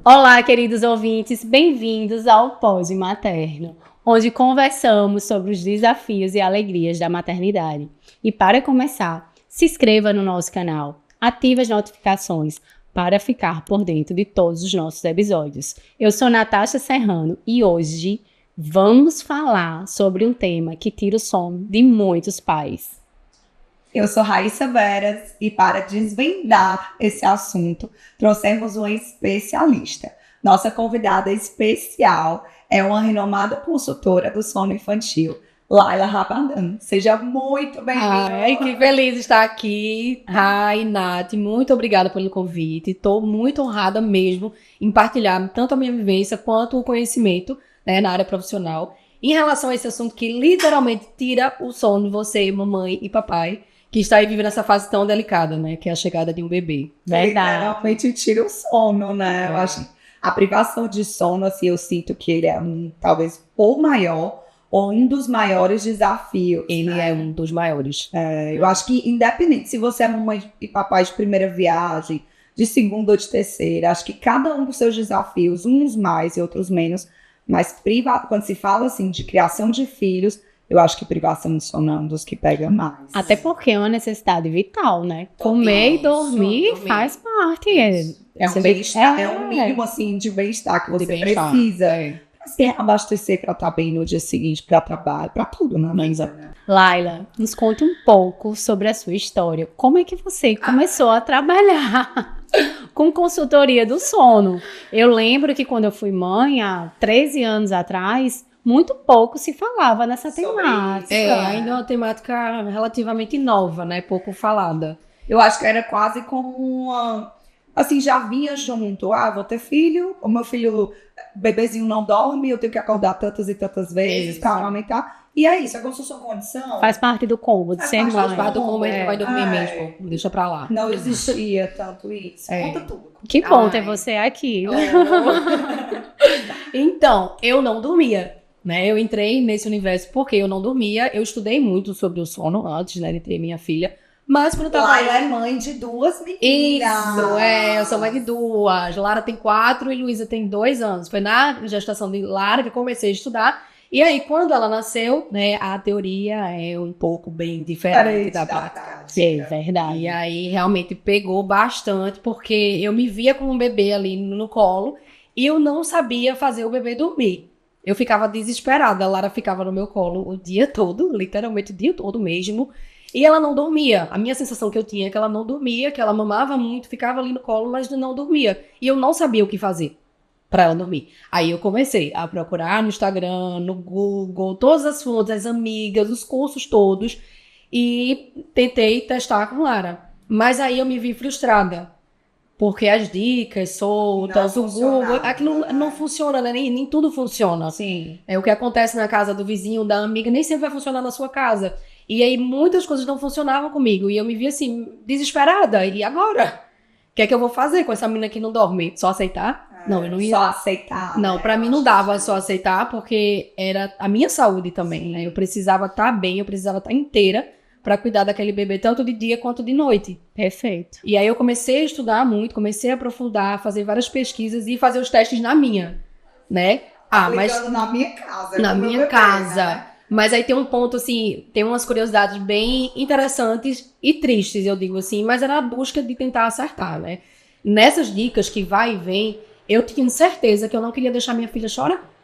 Olá, queridos ouvintes, bem-vindos ao Pod Materno, onde conversamos sobre os desafios e alegrias da maternidade. E para começar, se inscreva no nosso canal, ative as notificações para ficar por dentro de todos os nossos episódios. Eu sou Natasha Serrano e hoje vamos falar sobre um tema que tira o sono de muitos pais. Eu sou Raíssa Veras e para desvendar esse assunto, trouxemos uma especialista. Nossa convidada especial é uma renomada consultora do sono infantil, Laila Rabadan. Seja muito bem-vinda. Ai, que feliz de estar aqui. Ai, Nath, muito obrigada pelo convite. Estou muito honrada mesmo em partilhar tanto a minha vivência quanto o conhecimento, né, na área profissional em relação a esse assunto que literalmente tira o sono de você, mamãe e papai, que está aí vivendo essa fase tão delicada, né? Que é a chegada de um bebê. Verdade. Literalmente tira o sono, né? Eu acho a privação de sono, assim, eu sinto que ele é talvez o maior ou um dos maiores desafios. Ele é um dos maiores. Eu acho que independente se você é mamãe e papai de primeira viagem, de segunda ou de terceira, acho que cada um dos seus desafios, uns mais e outros menos, mas quando se fala assim de criação de filhos, eu acho que privação de sono é um dos que pega mais. Até porque é uma necessidade vital, né? Comer e dormir faz parte. É um bem-estar, é um mínimo assim de bem-estar que você precisa. Pra se abastecer para estar bem no dia seguinte, para trabalho, para tudo, né? Laila, nos conte um pouco sobre a sua história. Como é que você começou a trabalhar com consultoria do sono? Eu lembro que quando eu fui mãe, há 13 anos atrás, muito pouco se falava nessa temática. Ainda é uma temática relativamente nova, né? Pouco falada. Eu acho que era quase como uma... Assim, já vinha junto. Vou ter filho, o meu filho, bebezinho não dorme, eu tenho que acordar tantas e tantas vezes para amamentar. E é isso, é como se fosse uma condição. Faz parte do combo de ser mãe. Faz parte do combo, ele vai dormir mesmo. Deixa pra lá. Não existia tanto isso. Conta tudo. Que bom ter você aqui. Então, eu não dormia. Né, eu entrei nesse universo porque eu não dormia. Eu estudei muito sobre o sono antes, né, de ter minha filha. Mas quando eu tava... Laila é mãe de 2 meninas. Isso, eu sou mãe de 2. Lara tem 4 e Luísa tem 2 anos. Foi na gestação de Lara que eu comecei a estudar. E aí, quando ela nasceu, né, a teoria é um pouco bem diferente da prática. É verdade. E aí, realmente pegou bastante, porque eu me via com um bebê ali no colo e eu não sabia fazer o bebê dormir. Eu ficava desesperada, a Lara ficava no meu colo o dia todo, literalmente o dia todo mesmo, e ela não dormia. A minha sensação que eu tinha é que ela não dormia, que ela mamava muito, ficava ali no colo, mas não dormia. E eu não sabia o que fazer para ela dormir. Aí eu comecei a procurar no Instagram, no Google, todas as fontes, as amigas, os cursos todos, e tentei testar com Lara. Mas aí eu me vi frustrada. Porque as dicas soltas, o Google, aquilo não funciona, né? Nem tudo funciona. Sim. É o que acontece na casa do vizinho, da amiga, nem sempre vai funcionar na sua casa. E aí muitas coisas não funcionavam comigo. E eu me vi assim, desesperada. E agora? O que é que eu vou fazer com essa menina que não dorme? Só aceitar? Não, eu não ia. Só aceitar. Não, pra mim não dava só aceitar, porque era a minha saúde também, né? Eu precisava estar bem, eu precisava estar inteira para cuidar daquele bebê tanto de dia quanto de noite. Perfeito. E aí eu comecei a estudar muito, comecei a aprofundar, fazer várias pesquisas e fazer os testes na minha, né? Mas na minha casa. Na minha casa. Né? Mas aí tem um ponto, assim, tem umas curiosidades bem interessantes e tristes, eu digo assim, mas era a busca de tentar acertar, né? Nessas dicas que vai e vem, eu tinha certeza que eu não queria deixar minha filha chorar.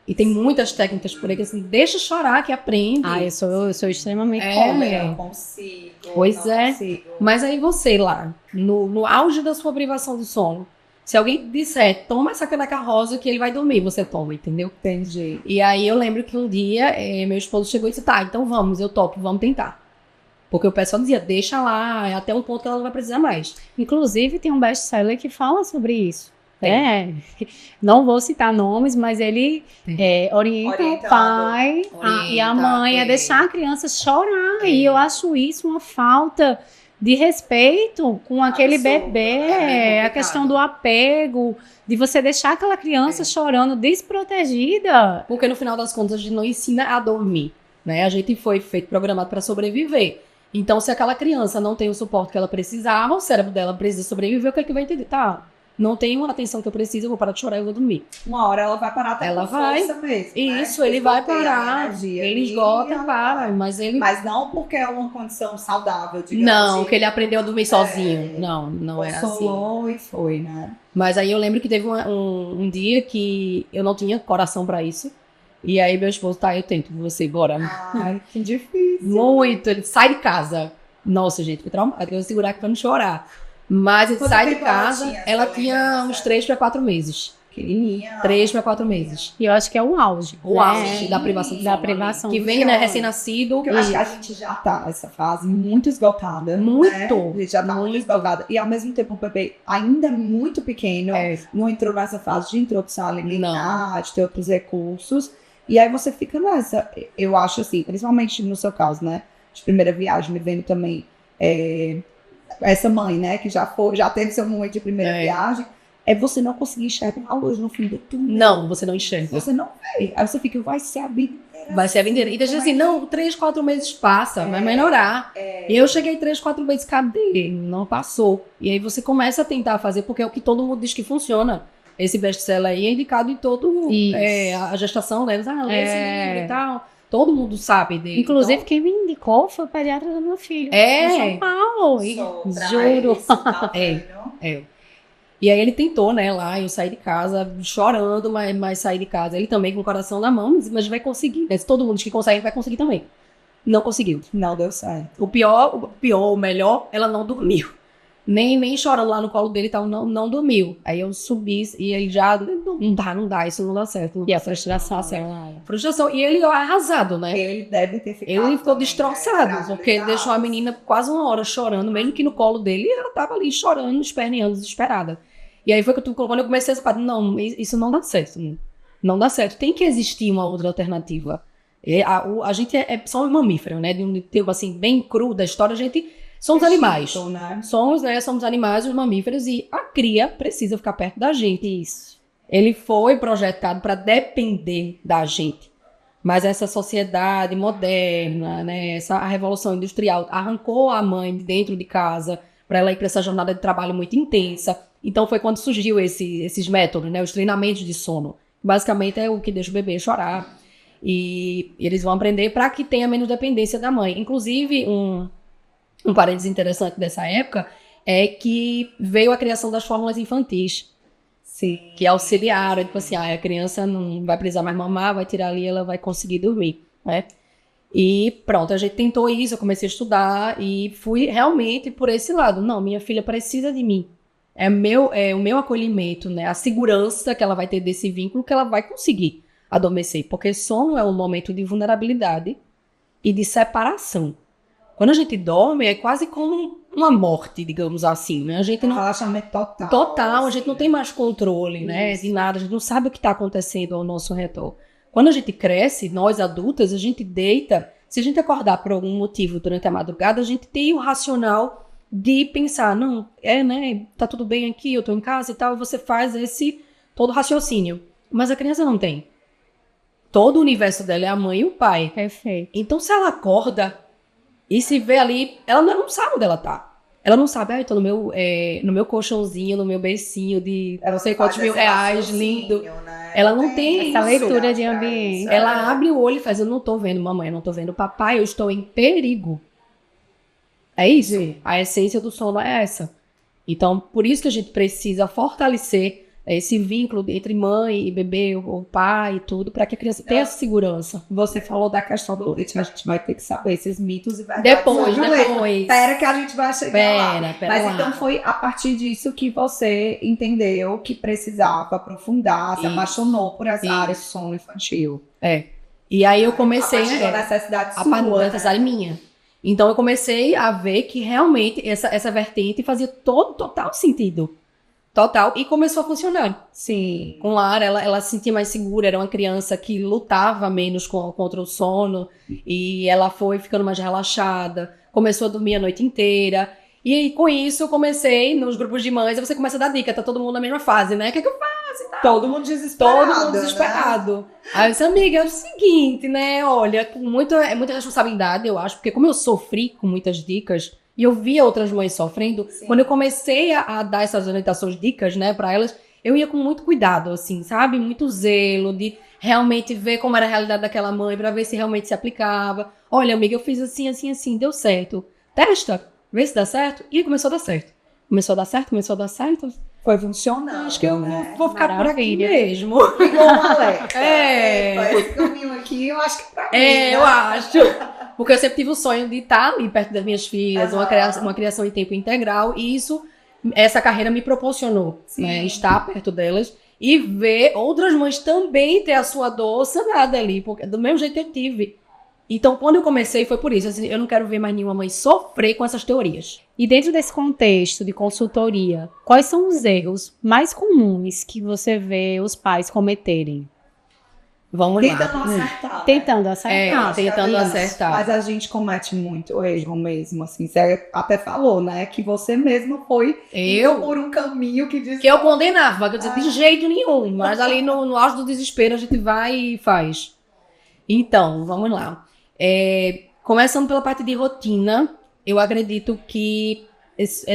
E tem muitas técnicas por aí que assim, deixa chorar que aprende. Eu sou extremamente eu não consigo. Pois é. Consigo. Mas aí você lá, no auge da sua privação de sono, se alguém disser, toma essa caneca rosa que ele vai dormir, você toma, entendeu? Entendi. E aí eu lembro que um dia meu esposo chegou e disse, tá, então vamos, eu topo, vamos tentar. Porque o pessoal dizia, deixa lá, até um ponto que ela não vai precisar mais. Inclusive tem um best-seller que fala sobre isso. Não vou citar nomes, mas ele orienta o pai e a mãe a deixar a criança chorar. E eu acho isso uma falta de respeito com aquele bebê, a questão do apego, de você deixar aquela criança chorando desprotegida. Porque no final das contas a gente não ensina a dormir, né? A gente foi programado para sobreviver. Então se aquela criança não tem o suporte que ela precisava, o cérebro dela precisa sobreviver, o que é que vai entender? Tá, não tenho a atenção que eu preciso, eu vou parar de chorar e eu vou dormir. Uma hora ela vai parar até Ela com vai. força mesmo, né? Isso, ele vai Esgoteia a parar, energia ele ali, esgota ela e para, vai. mas ele... Mas não porque é uma condição saudável, digamos. Não, de- que ele aprendeu a dormir sozinho. Não é assim. consolou e foi, né? Mas aí eu lembro que teve um dia que eu não tinha coração pra isso. E aí meu esposo, tá, eu tento, você, bora. Ai, que difícil. Muito, ele sai de casa. Nossa, gente, foi traumático, eu vou segurar aqui pra não chorar. Mas ele Quanto sai de tempo ela casa, tinha, ela você tinha lembra, uns certo? 3 para 4 meses. Pequenininha. 3 para 4 meses. E eu acho que é o auge. O né? auge da privação do Da sono. privação Que do vem, né, sono. recém-nascido. Porque eu acho que a e- gente já tá nessa fase muito esgotada. Muito, Né? A gente já tá muito esgotada. E ao mesmo tempo o bebê ainda muito pequeno, É. não entrou nessa fase de introdução alimentar, de ter outros recursos. E aí você fica nessa. Eu acho assim, principalmente no seu caso, né? De primeira viagem, me vendo também essa mãe, né? Que já teve seu momento de primeira É. viagem. É você não conseguir enxergar a luz no fim do túnel. Não, você não enxerga. Você não vê. Aí você fica, vai ser a vida inteira. Vai ser a vida inteira. E deixa assim, não, 3, 4 meses passa, vai melhorar. E eu cheguei 3, 4 meses, cadê? Não passou. E aí você começa a tentar fazer, porque é o que todo mundo diz que funciona. Esse best-seller aí é indicado em todo Isso. a gestação, né? Lê esse É. livro e tal. Todo mundo sabe dele. Inclusive, Então, quem me indicou foi o pediatra do meu filho. É. Em São Paulo. E juro. É. E aí ele tentou, né, lá, eu saí de casa chorando, mas saí de casa. Ele também com o coração na mão, mas vai conseguir. Né? Se todo mundo diz que consegue, vai conseguir também. Não conseguiu. Não deu certo. O melhor, ela não dormiu. Nem chorando lá no colo dele e tal, não dormiu. Aí eu subi e ele já, não dá, isso não dá certo. Não E dá a certo, frustração, não dá certo. sei lá. Frustração. E ele arrasado, né? Ele deve ter ficado. Ele ficou também, destroçado, né, porque ele deixou a menina quase uma hora chorando, mesmo que no colo dele, ela tava ali chorando, esperneando, desesperada. E aí foi que quando eu comecei a falar, não, isso não dá certo. Não dá certo. Tem que existir uma outra alternativa. A gente só um mamífero, né? De um tempo assim, bem cru da história, a gente somos animais. Né? Somos animais, os mamíferos, e a cria precisa ficar perto da gente. Isso. Ele foi projetado para depender da gente. Mas essa sociedade moderna, né, a revolução industrial arrancou a mãe de dentro de casa para ela ir para essa jornada de trabalho muito intensa. Então foi quando surgiu esses métodos, né, os treinamentos de sono. Basicamente é o que deixa o bebê chorar. E eles vão aprender para que tenha menos dependência da mãe. Inclusive, um parênteses interessante dessa época é que veio a criação das fórmulas infantis, Sim. que auxiliaram, tipo assim, a criança não vai precisar mais mamar, vai tirar ali, ela vai conseguir dormir, né? E pronto, a gente tentou isso, eu comecei a estudar e fui realmente por esse lado. Não, minha filha precisa de mim. É o meu acolhimento, né? A segurança que ela vai ter desse vínculo que ela vai conseguir adormecer. Porque sono é um momento de vulnerabilidade e de separação. Quando a gente dorme, é quase como uma morte, digamos assim, né? A gente não... Relaxamento total. Total, a assim. gente não tem mais controle, né? Isso. De nada, a gente não sabe o que está acontecendo ao nosso redor. Quando a gente cresce, nós adultas, a gente deita. Se a gente acordar por algum motivo durante a madrugada, a gente tem o racional de pensar, não, né? Tá tudo bem aqui, eu tô em casa e tal, e você faz todo raciocínio. Mas a criança não tem. Todo o universo dela é a mãe e o pai. Perfeito. Então, se ela acorda e se vê ali, ela não sabe onde ela tá. Ela não sabe, eu tô no meu colchãozinho, no meu bercinho de não sei quantos mil reais, lindo. Né? Ela não tem essa isso. leitura de ambiente. Ela abre o olho e faz, eu não tô vendo mamãe, eu não tô vendo papai, eu estou em perigo. É isso. A essência do sono é essa. Então, por isso que a gente precisa fortalecer esse vínculo entre mãe e bebê, ou pai e tudo, para que a criança tenha essa segurança. Você falou da questão do leite, a gente vai ter que saber esses mitos e verdades. Depois. Espera que a gente vai chegar lá. Pera Mas lá. então foi a partir disso que você entendeu que precisava aprofundar, se Isso. apaixonou por essa Isso. área de sono infantil. E aí eu comecei a partir da necessidade a sua, partir da né? necessidade minha. Então eu comecei a ver que realmente essa vertente fazia total sentido. Total. E começou a funcionar. Sim. Com Lara, ela se sentia mais segura, era uma criança que lutava menos contra o sono, e ela foi ficando mais relaxada, começou a dormir a noite inteira, e aí, com isso eu comecei nos grupos de mães, aí você começa a dar dica, tá todo mundo na mesma fase, né? O que é que eu faço e tal? Todo mundo desesperado. Todo mundo desesperado. Aí eu disse, amiga, é o seguinte, né? Olha, é muita responsabilidade, eu acho, porque como eu sofri com muitas dicas, e eu via outras mães sofrendo, Sim. quando eu comecei a dar essas orientações, dicas, né, para elas, eu ia com muito cuidado, assim, sabe? Muito zelo de realmente ver como era a realidade daquela mãe, para ver se realmente se aplicava. Olha, amiga, eu fiz assim, assim, assim, deu certo. Testa, vê se dá certo. E começou a dar certo. Começou a dar certo, começou a dar certo. Foi funcionando. Acho que eu né? vou ficar por aqui Maravilha. mesmo. Igual uma Alexa. É. Esse caminho aqui, eu acho que é pra mim, É, né? eu acho. Porque eu sempre tive o sonho de estar ali perto das minhas filhas, Aham. uma criação em tempo integral, e essa carreira me proporcionou, Sim. né, estar perto delas e ver outras mães também ter a sua dor sanada ali, porque do mesmo jeito eu tive. Então, quando eu comecei, foi por isso, assim, eu não quero ver mais nenhuma mãe sofrer com essas teorias. E dentro desse contexto de consultoria, quais são os erros mais comuns que você vê os pais cometerem? Vamos Tentando lá. acertar. né? Tentando acertar. Acho que Tentando é isso. acertar. Mas a gente comete muito erro mesmo, assim. Você até falou, né? Que você mesmo foi Eu por um caminho que diz que eu condenava, que eu dizia, de jeito nenhum, mas ali no auge do desespero a gente vai e faz. Então, vamos lá. Começando pela parte de rotina, eu acredito que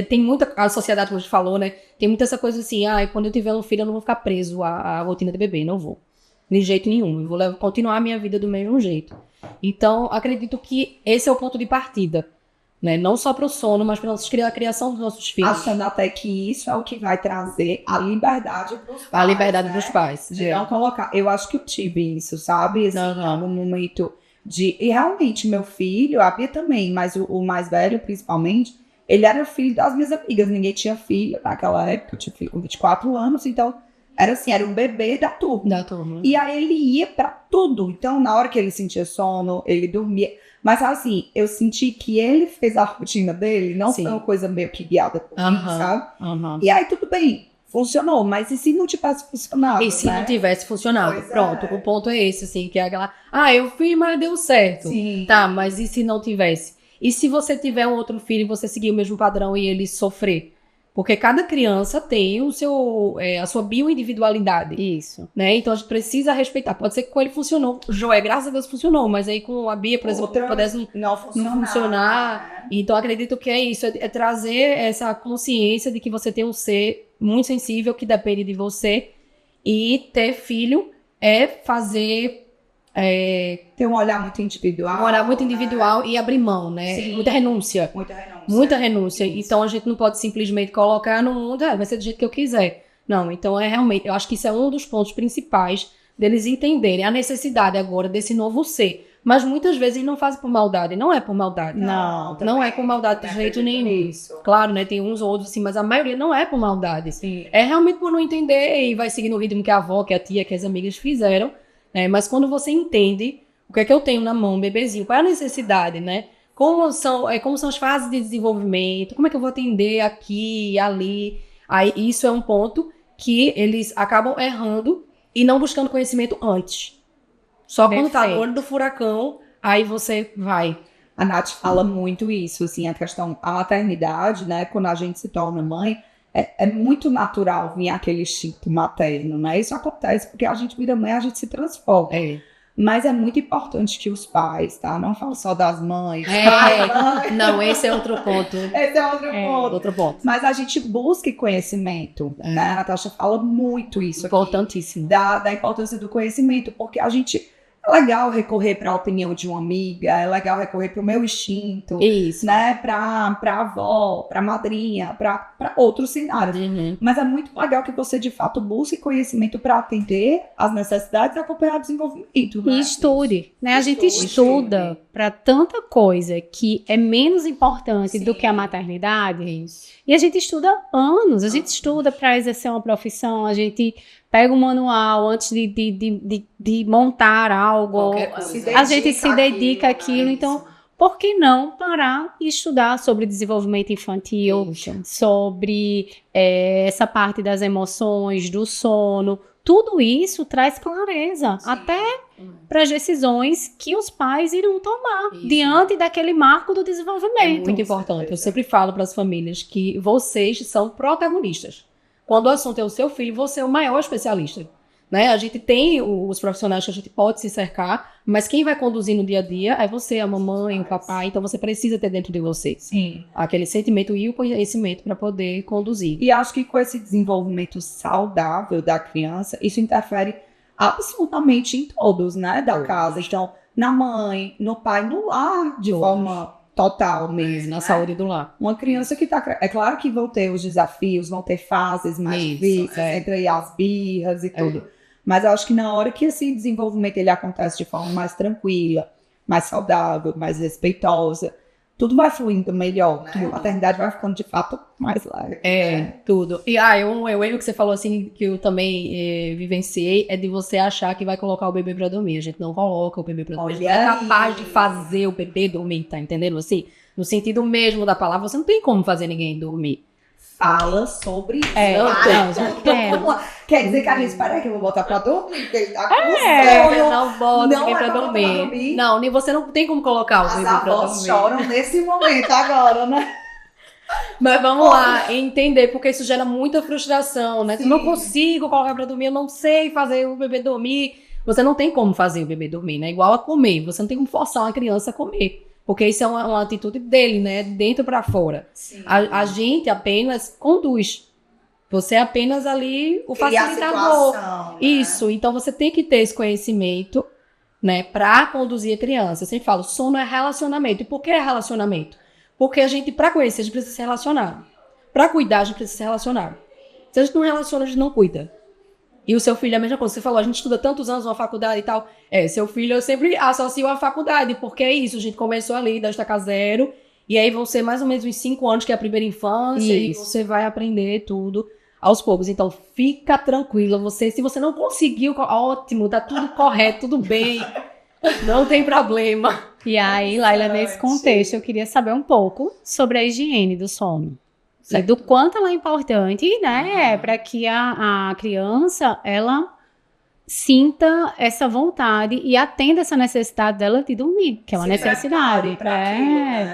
tem muita, a sociedade, como a gente falou, né, tem muita essa coisa assim, quando eu tiver um filho eu não vou ficar preso à rotina de bebê, não vou. De jeito nenhum, eu vou continuar a minha vida do mesmo jeito. Então, acredito que esse é o ponto de partida, né, não só para o sono, mas para a criação dos nossos filhos. achando até que isso é o que vai trazer a liberdade para os pais. A liberdade né? dos pais. De não colocar. Eu acho que eu tive isso, sabe? Assim, no momento de. E realmente, meu filho, a Bia também, mas o mais velho, principalmente, ele era filho das minhas amigas. Ninguém tinha filho naquela época. Eu tinha filho com 24 anos, então era assim, era um bebê da turma. Da turma. E aí ele ia pra tudo. Então, na hora que ele sentia sono, ele dormia. Mas assim, eu senti que ele fez a rotina dele, não Sim. foi uma coisa meio que guiada por mim, Aham. sabe? Aham. E aí tudo bem, funcionou. Mas e se não tivesse funcionado? E se né? não tivesse funcionado? Pois é. Pronto, o ponto é esse, assim, que é aquela, eu fiz, mas deu certo. Sim. Tá, mas e se não tivesse? E se você tiver um outro filho e você seguir o mesmo padrão e ele sofrer? Porque cada criança tem a sua bioindividualidade, Isso. né? Então a gente precisa respeitar. Pode ser que com ele funcionou. Joé, graças a Deus, funcionou. Mas aí com a Bia, por exemplo, Outra pudesse não funcionar. Então acredito que é isso. É trazer essa consciência de que você tem um ser muito sensível que depende de você. E ter filho é fazer Tem um olhar muito individual. um olhar muito individual e abrir mão, né? Sim. Muita renúncia. Muita renúncia. Muita renúncia. Isso. Então a gente não pode simplesmente colocar no mundo, vai ser do jeito que eu quiser. Não, então realmente, eu acho que isso é um dos pontos principais deles entenderem a necessidade agora desse novo ser. Mas muitas vezes não fazem por maldade, não é por maldade. Não é por maldade de jeito nenhum. Isso. Claro, né? Tem uns ou outros assim, mas a maioria não é por maldade. Sim. É realmente por não entender e vai seguindo o ritmo que a avó, que a tia, que as amigas fizeram, né? Mas quando você entende o que é que eu tenho na mão, um bebezinho, qual é a necessidade, né? Como são as fases de desenvolvimento, como é que eu vou atender aqui e ali. Aí isso é um ponto que eles acabam errando e não buscando conhecimento antes. Só quando tá no Perfeito. olho do furacão, aí você vai. A Nath fala muito isso, assim, a maternidade, né, quando a gente se torna mãe, é muito natural vir aquele instinto materno, né? Isso acontece porque a gente vira mãe, a gente se transforma. Mas é muito importante que os pais, tá? Não falo só das mães. Não, esse é outro ponto. Esse é outro ponto. Outro ponto. Mas a gente busca conhecimento, né? A Natasha fala muito isso aqui. Importantíssimo. Da importância do conhecimento, porque a gente... É legal recorrer para a opinião de uma amiga, é legal recorrer para o meu instinto, Isso. né? Para avó, para madrinha, para outros cenários. Uhum. Mas é muito legal que você, de fato, busque conhecimento para atender as necessidades e acompanhar o desenvolvimento. Né? E estude, né? A gente Estude. estuda para tanta coisa que é menos importante do Sim. que a maternidade. E a gente estuda anos, a gente estuda para exercer uma profissão, a gente pega um manual antes de montar algo, Qualquer coisa. a gente se dedica àquilo, né? então por que não parar e estudar sobre desenvolvimento infantil, sobre essa parte das emoções, do sono? Tudo isso traz clareza, até para as decisões que os pais irão tomar Isso. diante daquele marco do É desenvolvimento. muito importante. Eu sempre falo para as famílias que vocês são protagonistas. Quando o assunto é o seu filho, você é o maior especialista. né? A gente tem os profissionais que a gente pode se cercar, mas quem vai conduzir no dia a dia é você, a mamãe, o papai. Então você precisa ter dentro de você aquele sentimento e o conhecimento para poder conduzir. E acho que com esse desenvolvimento saudável da criança, isso interfere absolutamente em todos, né, da casa. Então, na mãe, no pai, no lar, de forma total mesmo, Na né? saúde do lar. Uma criança que tá... É claro que vão ter os desafios, vão ter fases mais difíceis, entre as birras e tudo. Mas eu acho que na hora que esse desenvolvimento ele acontece de forma mais tranquila, mais saudável, mais respeitosa, tudo vai fluindo melhor, né? A maternidade vai ficando de fato mais leve. Tudo. E um erro que você falou assim, que eu também vivenciei, é de você achar que vai colocar o bebê pra dormir. A gente não coloca o bebê pra dormir. A gente não é capaz de fazer o bebê dormir, tá entendendo? Assim, no sentido mesmo da palavra, você não tem como fazer ninguém dormir. Fala sobre isso. Quer dizer que a gente espera que eu vou botar pra dormir, porque ele tá com Você não bota Não ninguém é pra pra dormir. dormir. Não, nem você não tem como colocar o As bebê pra avós dormir. choram nesse momento agora, né? Mas vamos lá, entender, porque isso gera muita frustração, né? Eu não consigo colocar pra dormir, eu não sei fazer o bebê dormir. Você não tem como fazer o bebê dormir, né? Igual a comer. Você não tem como forçar uma criança a comer. Porque isso é uma atitude dele, né? De dentro pra fora. A gente apenas conduz. Você é apenas ali o facilitador. Né? Isso. Então você tem que ter esse conhecimento, né? Pra conduzir a criança. Eu sempre falo, sono é relacionamento. E por que é relacionamento? Porque a gente, pra conhecer, a gente precisa se relacionar. Pra cuidar, a gente precisa se relacionar. Se a gente não relaciona, a gente não cuida. E o seu filho é a mesma coisa. Você falou, a gente estuda tantos anos na faculdade e tal. Seu filho eu sempre associo à faculdade, porque é isso. A gente começou ali, da estaca zero, e aí vão ser mais ou menos uns 5 anos, que é a primeira infância, e você vai aprender tudo aos poucos. Então, fica tranquila. Se você não conseguiu, ótimo, tá tudo correto, tudo bem. Não tem problema. E aí, Laila, nesse contexto, eu queria saber um pouco sobre a higiene do sono. E do quanto ela é importante, né, para que a criança, ela sinta essa vontade e atenda essa necessidade dela de dormir, que é uma necessidade.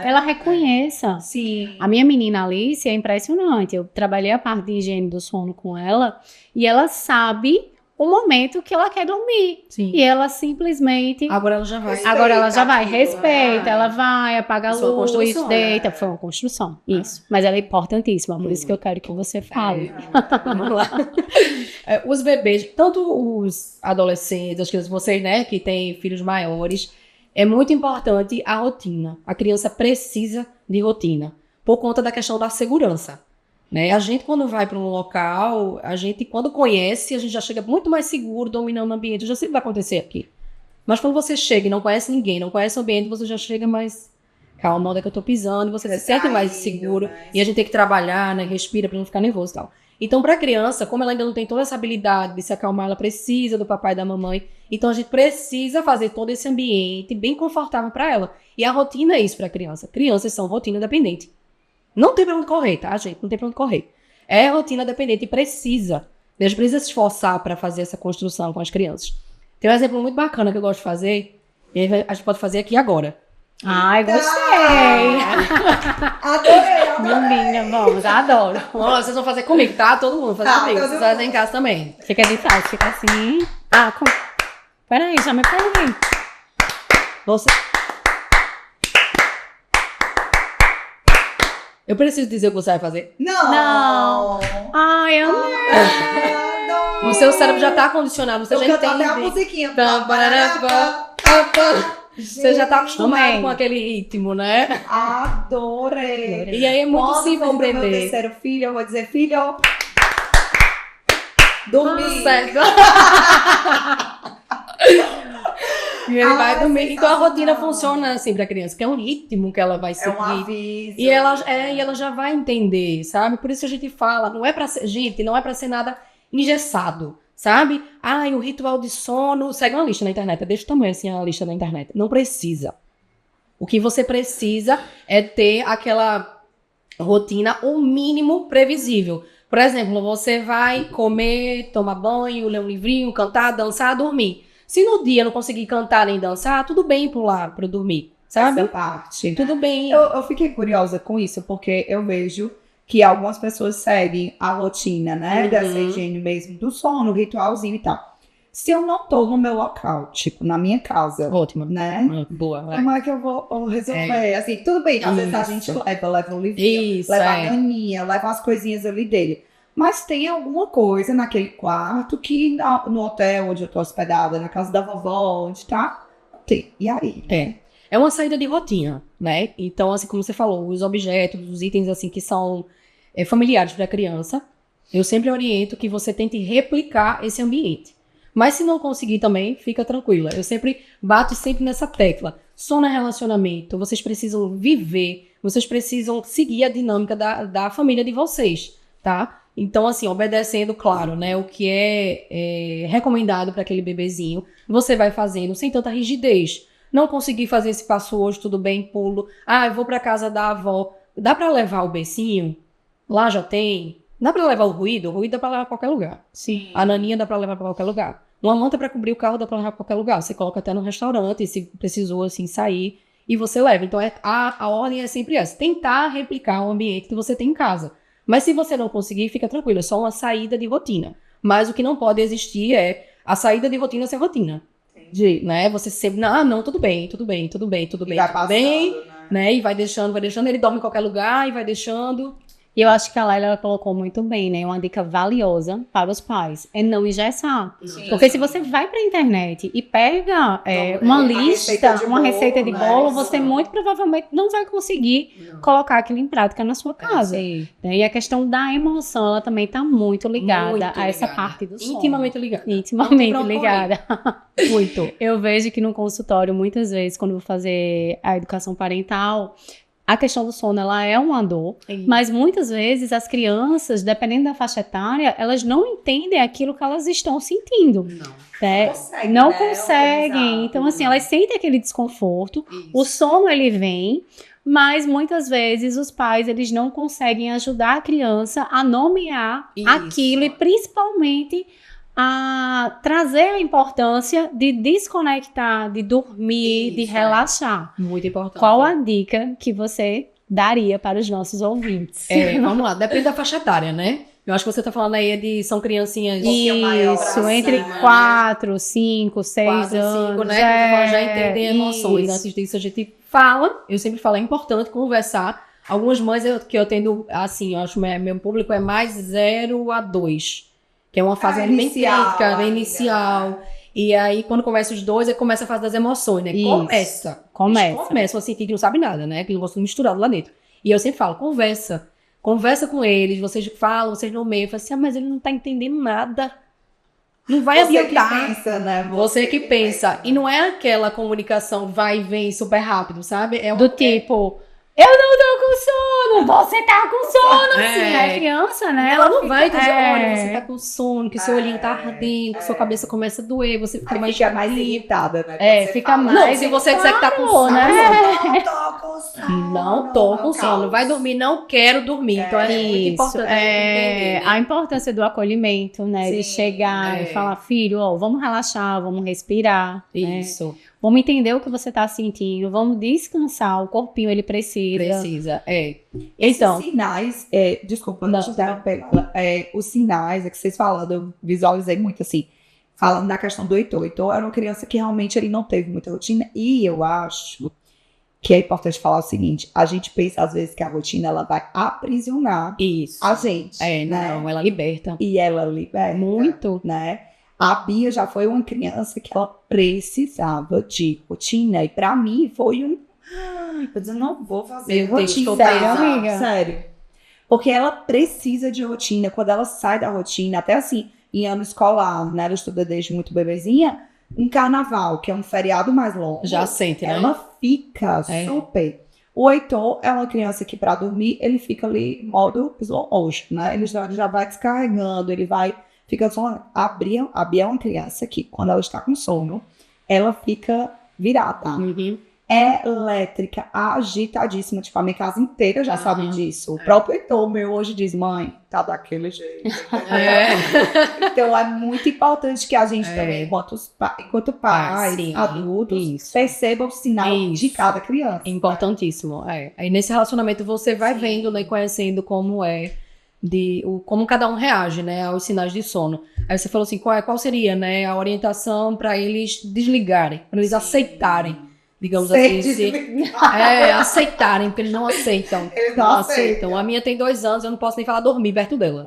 Ela reconheça. Sim. A minha menina Alice é impressionante. Eu trabalhei a parte de higiene do sono com ela e ela sabe o momento que ela quer dormir. Sim. E ela simplesmente... Agora ela já vai. Respeita, ela vai, apaga a luz, deita. Né? Foi uma construção, isso. Mas ela é importantíssima, por isso que eu quero que você fale. Vamos lá. Os bebês, tanto os adolescentes, as crianças, vocês, né, que têm filhos maiores, é muito importante a rotina. A criança precisa de rotina, por conta da questão da segurança. Né? A gente, quando vai para um local, a gente, quando conhece, a gente já chega muito mais seguro, dominando o ambiente. Eu já sei o que vai acontecer aqui. Mas quando você chega e não conhece ninguém, não conhece o ambiente, você já chega mais calma, onde é que eu tô pisando, e você se sente mais seguro. E a gente tem que trabalhar, né? Respira para não ficar nervoso e tal. Então, para a criança, como ela ainda não tem toda essa habilidade de se acalmar, ela precisa do papai e da mamãe. Então, a gente precisa fazer todo esse ambiente bem confortável para ela. E a rotina é isso para a criança. Crianças são rotina dependente. Não tem pra onde correr, tá, gente? Não tem pra onde correr. É rotina dependente e precisa. A gente precisa se esforçar para fazer essa construção com as crianças. Tem um exemplo muito bacana que eu gosto de fazer. E a gente pode fazer aqui agora. Ai, gostei! Adorei! Menina, vamos, adoro. Vocês vão fazer comigo, tá? Todo mundo fazer comigo. Vocês fazem em casa também. Fica de trás, fica assim. Peraí, já me peguei. Você... Eu preciso dizer o que você vai fazer? Não! Ai, eu não! O seu cérebro já tá condicionado, você já entende. até a musiquinha. Você já tá acostumado com aquele ritmo, né? Adorei! E aí é muito Quando simples for pro meu compreender. terceiro filho, eu vou dizer, filho, dormir. Certo. E ele vai dormir. Então a rotina funciona assim pra criança, que é um ritmo que ela vai seguir. É um aviso. E ela já vai entender, sabe? Por isso a gente fala, não é pra ser nada engessado, sabe? O ritual de sono, segue uma lista na internet, deixa o tamanho assim a lista na internet. Não precisa. O que você precisa é ter aquela rotina, o mínimo previsível. Por exemplo, você vai comer, tomar banho, ler um livrinho, cantar, dançar, dormir. Se no dia não conseguir cantar nem dançar, tudo bem pular pra dormir, sabe? Essa parte. Tudo bem. Eu fiquei curiosa com isso, porque eu vejo que algumas pessoas seguem a rotina, né? Dessa higiene mesmo, do sono, ritualzinho e tal. Se eu não tô no meu local, tipo, na minha casa, Ótimo. né? Boa, vai. Como é que eu vou resolver? Assim, tudo bem, às vezes a gente leva um livrinho, Isso, leva a caninha, leva umas coisinhas ali dele. Mas tem alguma coisa naquele quarto que no hotel onde eu tô hospedada, na casa da vovó, onde tá, tem. E aí? É uma saída de rotina, né? Então, assim como você falou, os objetos, os itens assim que são familiares para a criança, eu sempre oriento que você tente replicar esse ambiente. Mas se não conseguir também, fica tranquila. Eu sempre bato nessa tecla. Sono é relacionamento, vocês precisam viver, vocês precisam seguir a dinâmica da família de vocês, tá? Então, assim, obedecendo, claro, né, o que é recomendado para aquele bebezinho, você vai fazendo sem tanta rigidez. Não consegui fazer esse passo hoje, tudo bem, pulo. Ah, eu vou para casa da avó. Dá para levar o becinho? Lá já tem. Dá pra levar o ruído dá pra levar pra qualquer lugar. Sim. A naninha dá pra levar pra qualquer lugar. Uma manta pra cobrir o carro dá pra levar pra qualquer lugar. Você coloca até no restaurante, se precisou, assim, sair, e você leva. Então, a ordem é sempre essa. Tentar replicar o ambiente que você tem em casa. Mas se você não conseguir, fica tranquilo. É só uma saída de rotina. Mas o que não pode existir é a saída de rotina sem rotina. De, né? Você sempre, não, tudo bem. Vai passando, né? E vai deixando. Ele dorme em qualquer lugar e vai deixando. E eu acho que a Laila colocou muito bem, né? Uma dica valiosa para os pais é não engessar. Sim. Porque se você vai para a internet e pega uma lista, uma receita de bolo, você muito provavelmente não vai conseguir colocar aquilo em prática na sua casa. Né? E a questão da emoção, ela também está muito ligada a essa parte do sono. Intimamente ligada. Intimamente ligada. Muito. Eu vejo que no consultório, muitas vezes, quando eu vou fazer a educação parental, a questão do sono, ela é uma dor, mas muitas vezes as crianças, dependendo da faixa etária, elas não entendem aquilo que elas estão sentindo. Não conseguem. Então, assim, elas sentem aquele desconforto, o sono, ele vem, mas muitas vezes os pais, eles não conseguem ajudar a criança a nomear aquilo e principalmente a trazer a importância de desconectar, de dormir, de relaxar. Muito importante. Qual a dica que você daria para os nossos ouvintes? Vamos lá, depende da faixa etária, né? Eu acho que você tá falando aí são criancinhas... Isso, entre 4, 5, 6 anos. Né? Já entendem emoções. Antes disso, a gente fala, eu sempre falo, é importante conversar. Algumas mães que eu atendo, assim, eu acho que meu público é mais 0 a 2. Que é uma fase inicial. E aí, quando começa os 2, aí começa a fase das emoções, né? Começam a sentir que não sabe nada, né? Que não gostam misturado lá dentro. E eu sempre falo, conversa com eles, vocês falam, vocês nomeiam. Eu falo assim, mas ele não tá entendendo nada. Não vai adiantar. Você que pensa, né? Você que pensa. E não é aquela comunicação vai e vem super rápido, sabe? Do tipo... Eu não tô com sono, você tá com sono, assim, a criança, né? Ela não vai dizer, olha, você tá com sono, que seu olhinho tá ardendo, que sua cabeça começa a doer, você fica mais irritada, né? Fica mais... Não, se você disser que tá com sono, né? Não tô com sono. Não tô com sono, vai dormir, não quero dormir. Então é muito importante entender, né? A importância do acolhimento, né? Sim, de chegar e falar, filho, vamos relaxar, vamos respirar. Isso. Né? Vamos entender o que você tá sentindo, vamos descansar, o corpinho, ele precisa. Então, esses sinais, desculpa, não te interromper, os sinais, que vocês falando, eu visualizei muito assim, falando da questão do Heitor. Heitor era uma criança que realmente ele não teve muita rotina, e eu acho que é importante falar o seguinte, a gente pensa às vezes que a rotina, ela vai aprisionar a gente. Não, ela liberta. E ela liberta. Muito. Né? A Bia já foi uma criança que ela precisava de rotina. E pra mim foi eu disse, não vou fazer rotina. Sério, amiga? Sério. Porque ela precisa de rotina. Quando ela sai da rotina, até assim, em ano escolar, né? Ela estuda desde muito bebezinha. Em carnaval, que é um feriado mais longo. Já sente, né? Ela fica super. O Heitor é uma criança que pra dormir, ele fica ali em modo slow motion, né? Ele já vai descarregando, ele vai... Fica só, a Bia é uma criança que, quando ela está com sono, ela fica virada. É elétrica, agitadíssima. Tipo, a minha casa inteira já sabe disso. O próprio Heitor meu hoje diz, mãe, tá daquele jeito. Então, é muito importante que a gente também, enquanto pais, adultos, percebam o sinal de cada criança. Importantíssimo. Aí, nesse relacionamento, você vai vendo, né, conhecendo como é. como cada um reage, né, aos sinais de sono. Aí você falou assim, qual seria, né, a orientação para eles desligarem, para eles aceitarem, digamos assim, aceitarem, porque eles não aceitam. Eles não aceitam. A minha tem 2 anos, eu não posso nem falar dormir perto dela.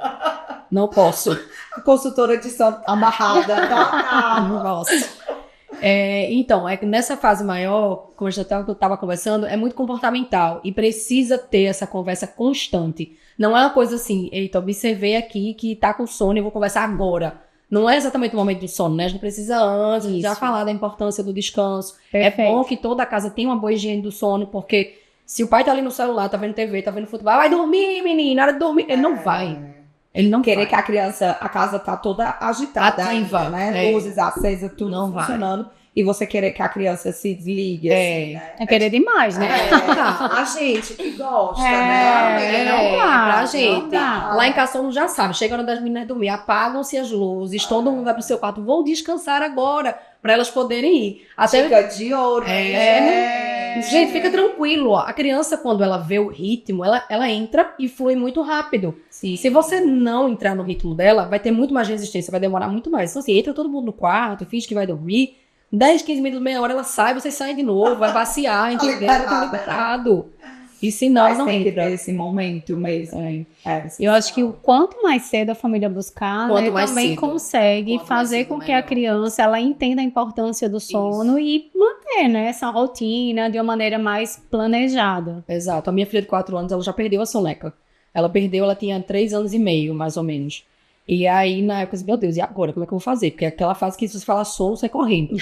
Não posso. Consultora de sono amarrada. Não posso. Então, nessa fase maior, como eu já estava conversando, é muito comportamental e precisa ter essa conversa constante. Não é uma coisa assim, eita, observei aqui que tá com sono e eu vou conversar agora. Não é exatamente o momento do sono, né? A gente precisa antes já falar da importância do descanso. Perfeito. É bom que toda a casa tenha uma boa higiene do sono, porque se o pai tá ali no celular, tá vendo TV, tá vendo futebol, vai dormir, menina, hora de dormir. Ele não vai. Ele não Querer vai. que a casa tá toda agitada, Ativa, né? Luzes acesas, tudo Não vai. funcionando. E você querer que a criança se desligue, assim, né? É querer demais, né? A gente que gosta, É, né? não dá, pra não gente. dá. Lá em casa todo mundo já sabe. Chega a hora das meninas dormir, apagam-se as luzes, todo mundo vai pro seu quarto, vou descansar agora, pra elas poderem ir. Até Dica de ouro. Gente, fica tranquilo, ó. A criança, quando ela vê o ritmo, ela entra e flui muito rápido. Sim. Se você não entrar no ritmo dela, vai ter muito mais resistência, vai demorar muito mais. Então, assim, entra todo mundo no quarto, finge que vai dormir, 10, 15 minutos, meia hora, ela sai, vocês saem de novo, vai passear, entendeu? Tá liberado. E se não, Mas não tem que entra. ter esse momento mesmo. Eu acho que o quanto mais cedo a família buscar, Quanto né, mais também cedo. consegue Quanto mais fazer cedo, com que melhor. a criança ela entenda a importância do sono e manter, né, essa rotina de uma maneira mais planejada. Exato. A minha filha de 4 anos, ela já perdeu a soneca. Ela tinha 3 anos e meio, mais ou menos. E aí, na época, eu disse, meu Deus, e agora? Como é que eu vou fazer? Porque é aquela fase que se você fala sono, sai correndo.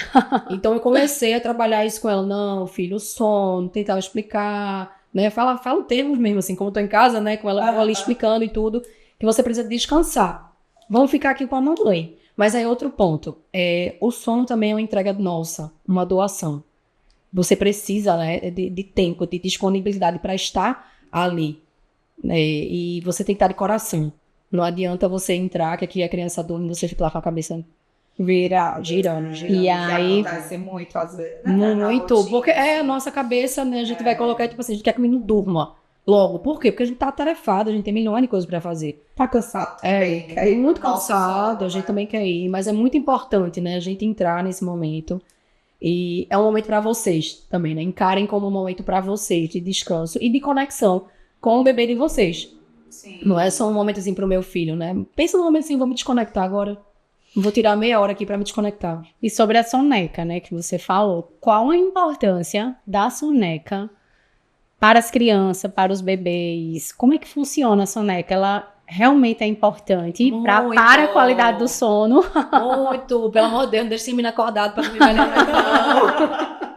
Então, eu comecei a trabalhar isso com ela. Não, filho, o sono, tentava explicar, né? Fala termos mesmo, assim, como eu tô em casa, né? Com ela ali explicando e tudo, que você precisa descansar. Vamos ficar aqui com a mamãe. Mas aí, outro ponto. O sono também é uma entrega nossa, uma doação. Você precisa, né, de tempo, de disponibilidade para estar ali. Né? E você tem que estar de coração. Não adianta você entrar, que aqui a criança dorme e você fica lá com a cabeça girando. E aí, acontece muito às vezes. Né? Muito, porque a nossa cabeça, né? A gente vai colocar, tipo assim, a gente quer que o menino durma logo. Por quê? Porque a gente tá atarefado, a gente tem milhões de coisas pra fazer. Tá cansado também. Quer ir Muito pro nosso cansado, sono, a gente né? também quer ir, mas é muito importante, né? A gente entrar nesse momento. E é um momento pra vocês também, né? Encarem como um momento pra vocês de descanso e de conexão com o bebê de vocês. Sim. Não é só um momento assim pro meu filho, né? Pensa no momento assim, vou me desconectar agora. Vou tirar meia hora aqui pra me desconectar. e sobre a soneca, né, que você falou, qual a importância da soneca para as crianças, para os bebês? Como é que funciona a soneca? Ela realmente é importante Muito. para a qualidade do sono? Muito, pelo amor de Deus, não deixa esse menino acordado pra dormir melhor. Não.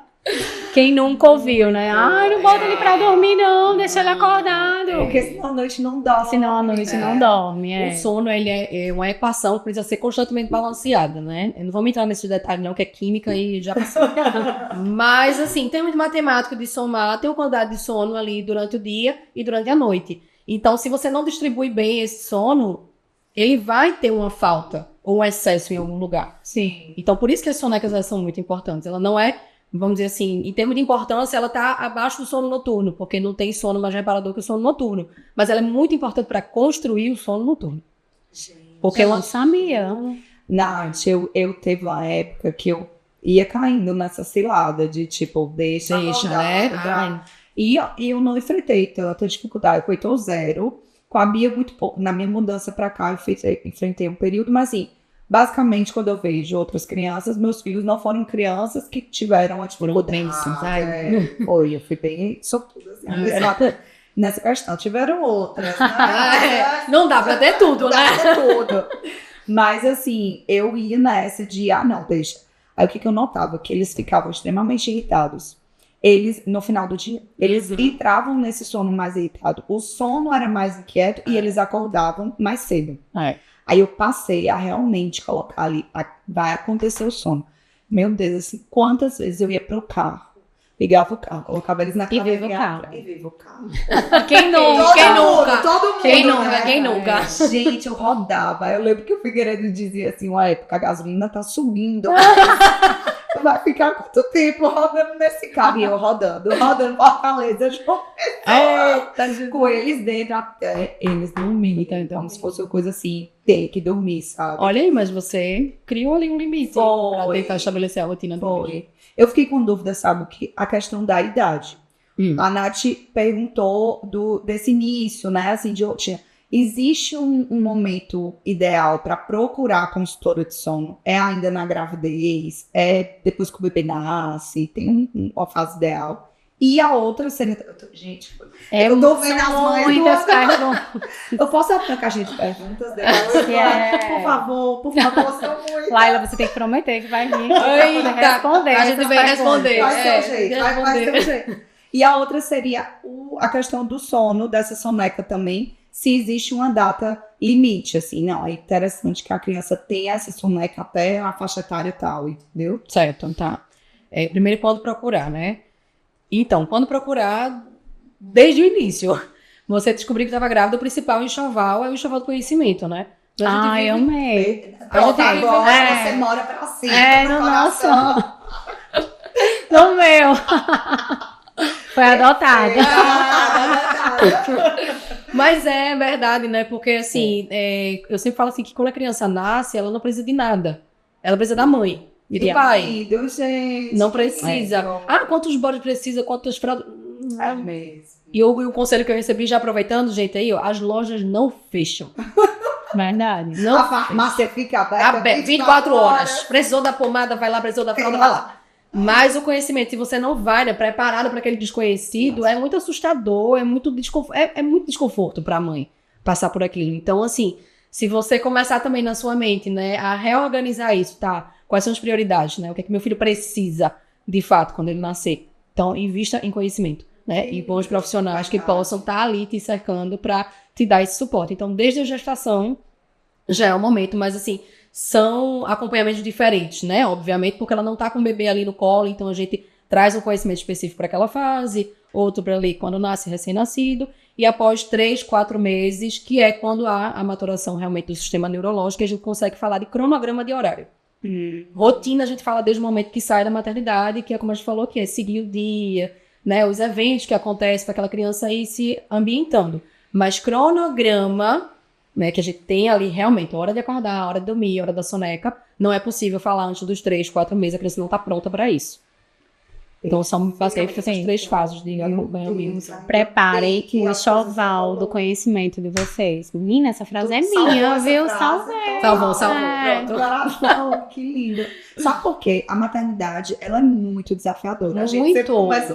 Quem nunca ouviu, né? Ai, não bota ele pra dormir não, deixa ele acordado. Porque senão a noite não dorme. Senão a noite não dorme, O sono, ele é uma equação que precisa ser constantemente balanceada, né? Eu não vou me entrar nesses detalhes não, que é química e já passou. Mas, assim, em termos de matemática, de somar, tem uma quantidade de sono ali durante o dia e durante a noite. Então, se você não distribui bem esse sono, ele vai ter uma falta ou um excesso em algum lugar. Sim. Então, por isso que as sonecas elas são muito importantes. Ela não é, vamos dizer assim, em termos de importância, ela está abaixo do sono noturno, porque não tem sono mais reparador que o sono noturno. Mas ela é muito importante para construir o sono noturno. Porque Eu ela não sabia. Nath, eu teve uma época que eu ia caindo nessa cilada de tipo, deixa deixa, acordar, né? acordar. E eu não enfrentei tanta dificuldade. Eu fui zero. Com a Bia, muito pouco. Na minha mudança pra cá, eu enfrentei um período, mas assim, basicamente, quando eu vejo outras crianças, meus filhos não foram crianças que tiveram a dificuldade. bênçãos, ai. Foi, eu fui bem sortuda, assim, nessa questão. Tiveram outras, né? Não dá pra ter tudo, né? Dá tudo. Mas assim, eu ia nessa de, não, deixa. Aí o que eu notava? Que eles ficavam extremamente irritados. Eles, no final do dia, eles entravam nesse sono mais irritado. O sono era mais inquieto e eles acordavam mais cedo. Aí eu passei a realmente colocar ali, vai acontecer o sono. Meu Deus, assim, quantas vezes eu ia pro carro, ligava o carro, colocava eles na E cadeira. viva o carro. E viva o carro. Quem nunca? Todo mundo. Quem nunca? Gente, eu rodava. Eu lembro que o Figueiredo dizia assim, uma época, a gasolina tá subindo. Tu vai ficar quanto tempo rodando nesse carro? E eu rodando Fortaleza, João Pessoa, com eles dentro até eles dormirem. Então, se fosse uma coisa assim, ter que dormir, sabe? Olha aí, mas você criou ali um limite pra Foi. tentar estabelecer a rotina do filho. Foi. Eu fiquei com dúvida, sabe o que? A questão da idade. A Nath perguntou desse início, né? Assim, existe um momento ideal para procurar consultora de sono? É ainda na gravidez? É depois que o bebê nasce? Tem uma fase ideal? E a outra seria... Gente, eu tô vendo as mães muitas perguntas. Eu posso abrir a caixinha de perguntas depois? Por favor, são muitas. Laila, você tem que prometer que vai vir Eita, pra responder. a gente essas vai perguntas. responder. Vai ser um jeito, vai ser um jeito. E a outra seria a questão do sono, dessa soneca também, se existe uma data limite, assim, não, é interessante que a criança tenha essa soneca até a faixa etária e tal, entendeu? Certo, tá. Primeiro quando procurar, né? Então, quando procurar, desde o início, você descobrir que estava grávida, o principal enxoval é o enxoval do conhecimento, né? Então, a gente Eu vive- amei. Pronto, tem- agora você mora pra cima. No nosso. No meu. Foi adotado. Mas é verdade, né? Porque, assim, eu sempre falo assim que quando a criança nasce, ela não precisa de nada. Ela precisa da mãe e do pai. Gente. Não precisa. Quantos bodes precisa, quantas fraldas... É mesmo. E o conselho que eu recebi, já aproveitando, gente, aí, ó, as lojas não fecham. Verdade. Não A farmácia fica aberta 24 horas. Precisou da pomada, vai lá. Precisou da fralda, vai lá. Mas o conhecimento, se você não vai, né, preparado para aquele desconhecido, é muito assustador, é muito desconforto para a mãe passar por aquilo. Então, assim, se você começar também na sua mente, né, a reorganizar isso, tá? Quais são as prioridades, né? O que é que meu filho precisa, de fato, quando ele nascer? Então, invista em conhecimento, né? E bons profissionais que possam estar ali te cercando para te dar esse suporte. Então, desde a gestação, já é o momento, mas assim, são acompanhamentos diferentes, né? Obviamente, porque ela não tá com o bebê ali no colo, então a gente traz um conhecimento específico para aquela fase, outro para ali quando nasce recém-nascido, e após 3, 4 meses, que é quando há a maturação realmente do sistema neurológico, a gente consegue falar de cronograma de horário. Rotina a gente fala desde o momento que sai da maternidade, que é como a gente falou, que é seguir o dia, né? Os eventos que acontecem para aquela criança ir se ambientando. Mas cronograma, né, que a gente tem ali realmente hora de acordar, hora de dormir, hora da soneca, não é possível falar antes dos 3, 4 meses, a criança não está pronta para isso. Então são basicamente essas 3 fases de acompanhamento. Preparem o enxoval do conhecimento de vocês. Menina, essa frase é minha, viu? Salvei. Salvou. Pronto. Que lindo. Sabe por quê? A maternidade, ela é muito desafiadora. A gente sempre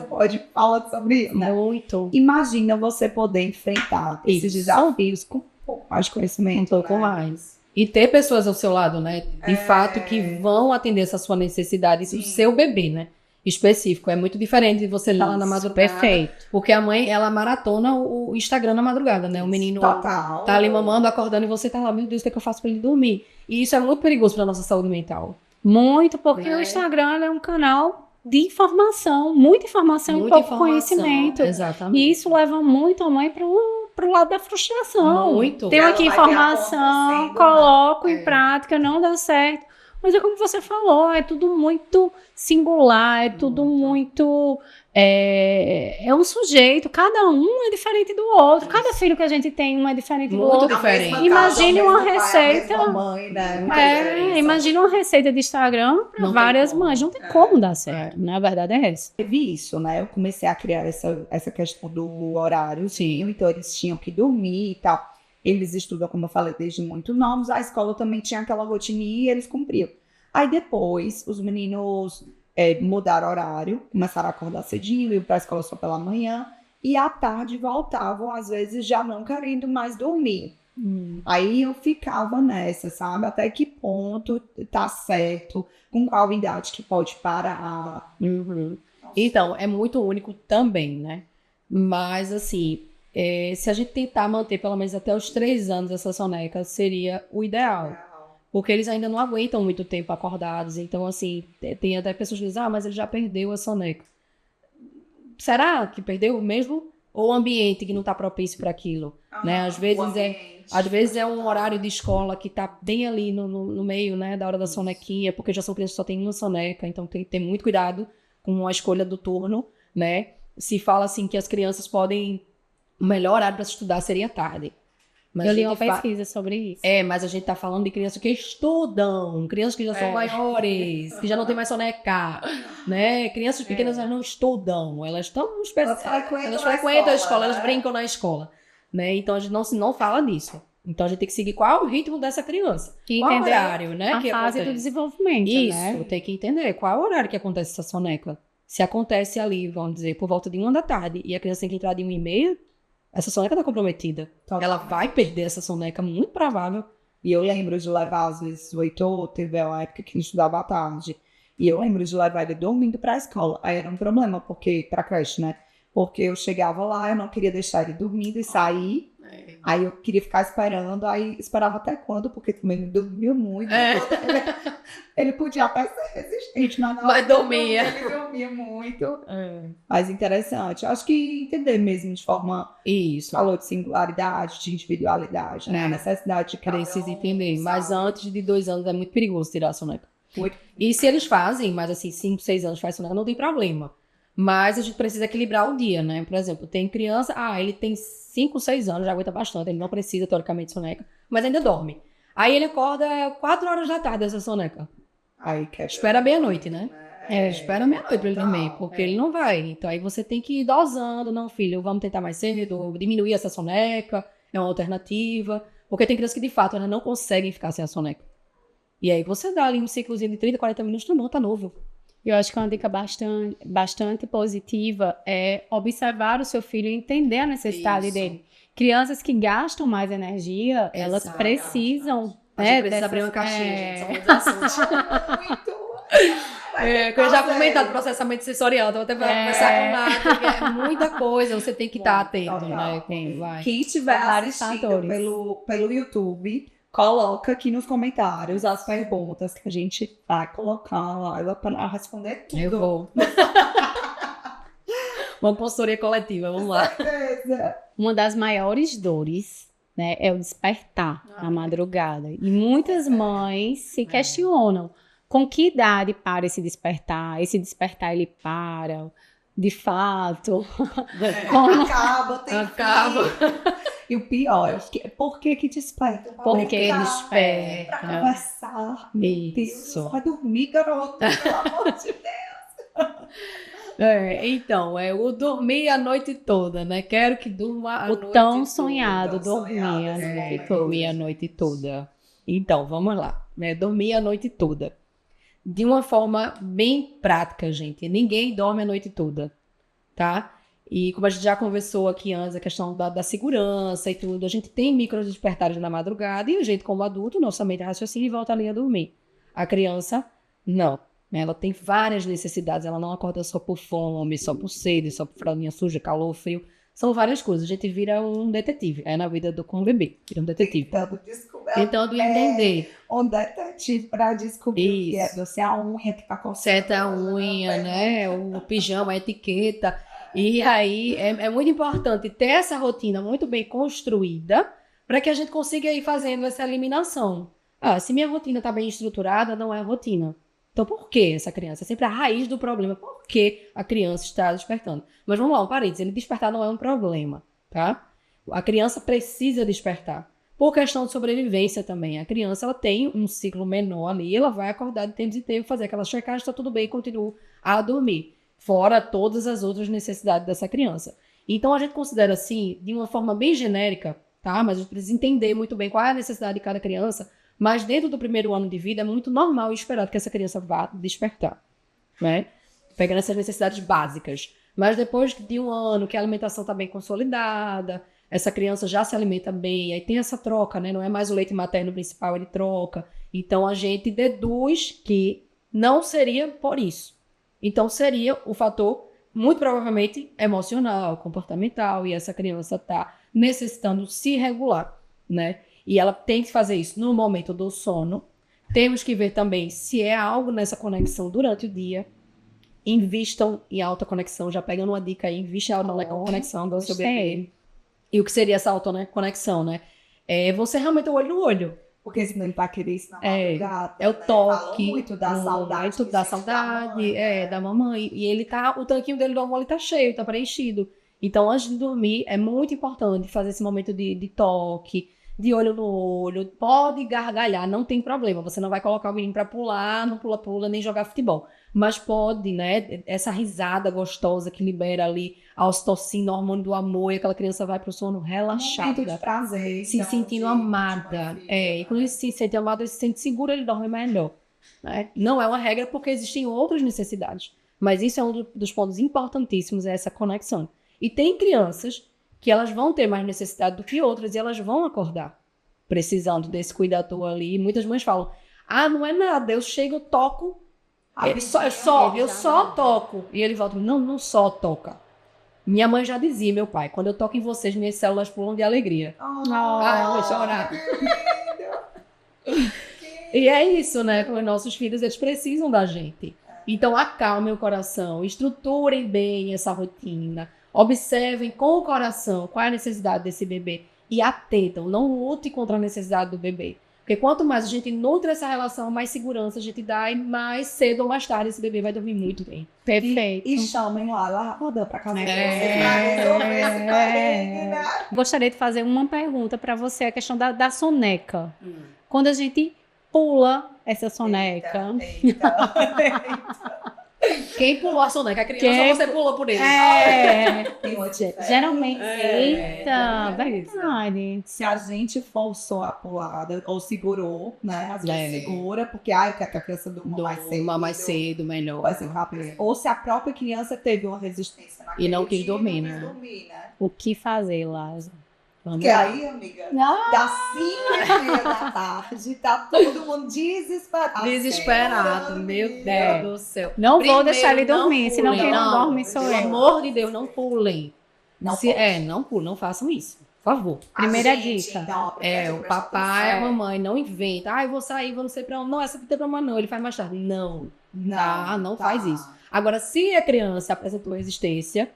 pode falar sobre isso, né? Muito. Imagina você poder enfrentar esses desafios com um pouco mais de conhecimento. Um pouco mais. E ter pessoas ao seu lado, né? De fato, que vão atender essa sua necessidade, o seu bebê, né? Específico. É muito diferente de você estar lá na madrugada. Perfeito. Porque a mãe, ela maratona o Instagram na madrugada, né? O menino Total. tá ali mamando, acordando, e você tá lá, meu Deus, o que é que eu faço pra ele dormir? E isso é muito perigoso pra nossa saúde mental. Muito, porque o Instagram é um canal de informação, muita informação e pouco conhecimento. Exatamente. E isso leva muito a mãe pro lado da frustração. Muito. Tenho aqui Ela vai ter informação, acontecendo, coloco né? em prática, não dá certo. Mas é como você falou, é tudo muito singular, é tudo muito... É um sujeito, cada um é diferente do outro. Cada filho que a gente tem, um é diferente do Muito outro. diferente. Imagine uma receita. Mãe, né? Imagina uma receita de Instagram para Não tem várias como. mães. Não tem como dar certo. Na verdade é essa. Teve isso, né? Eu comecei a criar essa questão do horário. Sim. Então eles tinham que dormir e tal. Eles estudam, como eu falei, desde muito novos. A escola também tinha aquela rotininha e eles cumpriam. Aí depois, os meninos mudaram horário, começaram a acordar cedinho, iam para a escola só pela manhã. E à tarde voltavam, às vezes, já não querendo mais dormir. Aí eu ficava nessa, sabe? Até que ponto tá certo, com qual idade que pode parar. Então, é muito único também, né? Mas, assim, se a gente tentar manter pelo menos até os 3 anos essa soneca, seria o ideal. Porque eles ainda não aguentam muito tempo acordados. Então, assim, tem até pessoas que dizem, mas ele já perdeu a soneca. Será que perdeu mesmo? ou o ambiente que não está propício para aquilo, né? Às vezes é um horário de escola que está bem ali no meio, né, da hora da sonequinha, porque já são crianças que só tem uma soneca, então tem que ter muito cuidado com a escolha do turno, né? Se fala assim que as crianças podem... O melhor horário para estudar seria tarde. Mas Eu li uma pesquisa sobre isso. Mas a gente tá falando de crianças que estudam, crianças que já são maiores, que já não tem mais soneca, né? Crianças pequenas, elas não estudam, elas estão... Elas frequentam a escola, elas brincam na escola, né? Então a gente não fala disso. Então a gente tem que seguir qual é o ritmo dessa criança. Qual é o horário, né? A fase do desenvolvimento, isso, né? tem que entender qual é o horário que acontece essa soneca. Se acontece ali, vamos dizer, por volta de 1 da tarde, e a criança tem que entrar de 1h30, essa soneca tá comprometida. Ela vai perder essa soneca, muito provável. E eu lembro de levar, às vezes, o Heitor, teve uma época que ele estudava à tarde. E eu lembro de levar ele dormindo pra escola. Aí era um problema, porque, pra creche, né? Porque eu chegava lá, eu não queria deixar ele dormindo e sair. Aí eu queria ficar esperando, aí esperava até quando, porque também ele dormia muito. Ele podia até ser resistente, mas dormia. Ele dormia muito. Mas interessante. Acho que entender mesmo de forma... Isso. Falou de singularidade, de individualidade, né? A necessidade de cada Precisa um, entender. sabe? Mas antes de 2 anos é muito perigoso tirar a soneca. Muito. E se eles fazem, mas assim, 5, 6 anos faz soneca, não tem problema. Mas a gente precisa equilibrar o dia, né? Por exemplo, tem criança, ele tem 5, 6 anos, já aguenta bastante, ele não precisa, teoricamente, de soneca, mas ainda dorme. Aí ele acorda 4 horas da tarde dessa soneca. Aí quer... Espera meia-noite, né? Espera meia-noite pra ele dormir, porque ele não vai. Então aí você tem que ir dosando, não, filho, vamos tentar mais cedo, diminuir essa soneca, é uma alternativa. Porque tem crianças que, de fato, elas não conseguem ficar sem a soneca. E aí você dá ali um ciclozinho de 30, 40 minutos, tá novo. Eu acho que uma dica bastante positiva é observar o seu filho e entender a necessidade dele. Crianças que gastam mais energia, elas precisam... A gente precisa abrir uma caixinha, são muitos assuntos. Que eu já comentado do processamento sensorial, então até vai conversar com o Nath, é muita coisa, você tem que estar atento, né? Quem estiver assistindo pelo YouTube... Coloca aqui nos comentários as perguntas que a gente vai colocar lá para responder tudo. Eu vou. Uma consultoria coletiva, vamos lá. Uma das maiores dores, né, é o despertar na madrugada. E muitas mães se questionam com que idade para esse despertar? Esse despertar ele para, de fato. Acaba. E o pior, por que desperta? Porque desperta. Pra conversar. Isso. Vai dormir, garota, pelo amor de Deus. Então, o dormir a noite toda, né? Quero que durma a noite toda. O tão sonhado dormir a noite toda. Dormir a noite toda. Então, vamos lá. Né? Dormir a noite toda. De uma forma bem prática, gente. Ninguém dorme a noite toda, tá? E como a gente já conversou aqui antes, a questão da segurança e tudo, a gente tem micro despertares na madrugada e a gente, como adulto, nossa mente raciocina e volta ali a dormir. A criança, não. Ela tem várias necessidades, ela não acorda só por fome, só por sede, só por fraldinha suja, calor, frio. São várias coisas. A gente vira um detetive. Na vida com o bebê, vira um detetive. Tentando entender. Um detetive para descobrir isso. Que é você a unha que tá com certa a unha, né? O pijama, a etiqueta. E aí é muito importante ter essa rotina muito bem construída para que a gente consiga ir fazendo essa eliminação. Se minha rotina está bem estruturada, não é rotina. Então, por que essa criança? É sempre a raiz do problema. Por que a criança está despertando? Mas vamos lá, um parênteses. Ele despertar não é um problema, tá? A criança precisa despertar. Por questão de sobrevivência também. A criança, ela tem um ciclo menor ali, ela vai acordar de tempos em tempos, fazer aquela checagem, está tudo bem, continua a dormir. Fora todas as outras necessidades dessa criança. Então, a gente considera assim, de uma forma bem genérica, tá? Mas a gente precisa entender muito bem qual é a necessidade de cada criança. Mas dentro do primeiro ano de vida, é muito normal e esperado que essa criança vá despertar, né? Pegando essas necessidades básicas. Mas depois de um ano que a alimentação está bem consolidada, essa criança já se alimenta bem, aí tem essa troca, né? Não é mais o leite materno principal, ele troca. Então, a gente deduz que não seria por isso. Então, seria o fator, muito provavelmente, emocional, comportamental, e essa criança está necessitando se regular, né? E ela tem que fazer isso no momento do sono. Temos que ver também se é algo nessa conexão durante o dia. Invistam em alta conexão, já pegando uma dica aí, invista em alta conexão do seu bebê. Gostei. E o que seria essa alta conexão, né? É você realmente olho no olho. Porque senão ele vai querer isso na É, madrugada, é o né? toque, Fala muito da saudade. muito que da sente saudade, mãe, né? da mamãe. E ele tá, o tanquinho dele do amor, ele tá cheio, tá preenchido. Então, antes de dormir, é muito importante fazer esse momento de toque, de olho no olho. Pode gargalhar, não tem problema. Você não vai colocar o menino pra pular, não pula-pula, nem jogar futebol. Mas pode, né? Essa risada gostosa que libera ali a ocitocina, o hormônio do amor, e aquela criança vai pro sono Um momento relaxada, de prazer. se então, sentindo de amada. filha, E quando ele se sente amado, ele se sente seguro, ele dorme melhor. Né? Não é uma regra porque existem outras necessidades. Mas isso é um dos pontos importantíssimos, é essa conexão. E tem crianças que elas vão ter mais necessidade do que outras e elas vão acordar precisando desse cuidador ali. E muitas mães falam, não é nada, eu chego, eu toco, eu só toco. E ele volta, não só toca. Minha mãe já dizia, meu pai, quando eu toco em vocês, minhas células pulam de alegria. Eu vou chorar. E é isso, né? Com os nossos filhos, eles precisam da gente. Então, acalmem o coração, estruturem bem essa rotina, observem com o coração qual é a necessidade desse bebê e atendam, não lute contra a necessidade do bebê. Porque quanto mais a gente nutre essa relação, mais segurança a gente dá e mais cedo ou mais tarde esse bebê vai dormir muito bem. Perfeito. E chamem lá Rodan pra casa de vocês É. pra resolver esse perrengue, né? Gostaria de fazer uma pergunta para você, a questão da soneca. Quando a gente pula essa soneca. Eita. Quem pulou a soneca? A criança, você pulou por ele. Tem uma diferença. Geralmente. Eita, É isso. verdade. Se a gente forçou a pulada ou segurou, né? Às vezes É. segura, porque eu quero que a criança durma mais cedo. Dorma mais cedo, melhor. Vai ser rápido. Ou se a própria criança teve uma resistência naquele E não quis dia, dormir, não né? quis dormir, né? O que fazer, Lázaro? Vamos Porque lá. aí, amiga, Ah, das 5h30 da tarde, tá todo mundo desesperado. Desesperado, Segurando meu o Deus do céu. não vou Primeiro, deixar ele não dormir, senão pulem, quem não não. dorme sou Pelo eu. amor de Deus, não pulem. Não Não pulem, não façam isso. Por favor. Primeira A gente, dica. então, O papai, a mamãe, não inventa. Eu vou sair, vou não sei pra onde. Não, essa não tem problema não, ele faz mais tarde. Não. Não faz isso. Agora, se a criança apresentou resistência,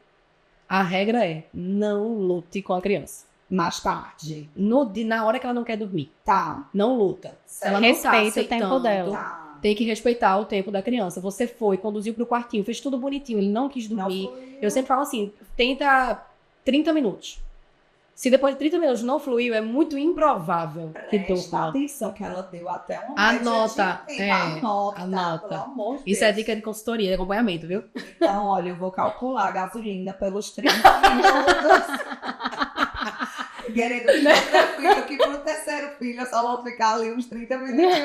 a regra é não lute com a criança. Mais tarde. Na hora que ela não quer dormir. Tá. Não luta. Se ela não tá Respeita o tempo aceitando, dela. Tá. tem que respeitar o tempo da criança. Você foi, conduziu pro quartinho, fez tudo bonitinho, ele não quis Não dormir. fluiu. Eu sempre falo assim, tenta 30 minutos. Se depois de 30 minutos não fluiu, é muito improvável que Presta durma. atenção que ela deu até uma Anota, média de tempo. anota. Pelo amor de Isso é Deus. dica de consultoria, de acompanhamento, viu? Então, olha, eu vou calcular a gasolina pelos 30 minutos. Querendo ficar tranquilo que pro terceiro filho eu só vou ficar ali uns 30 minutos.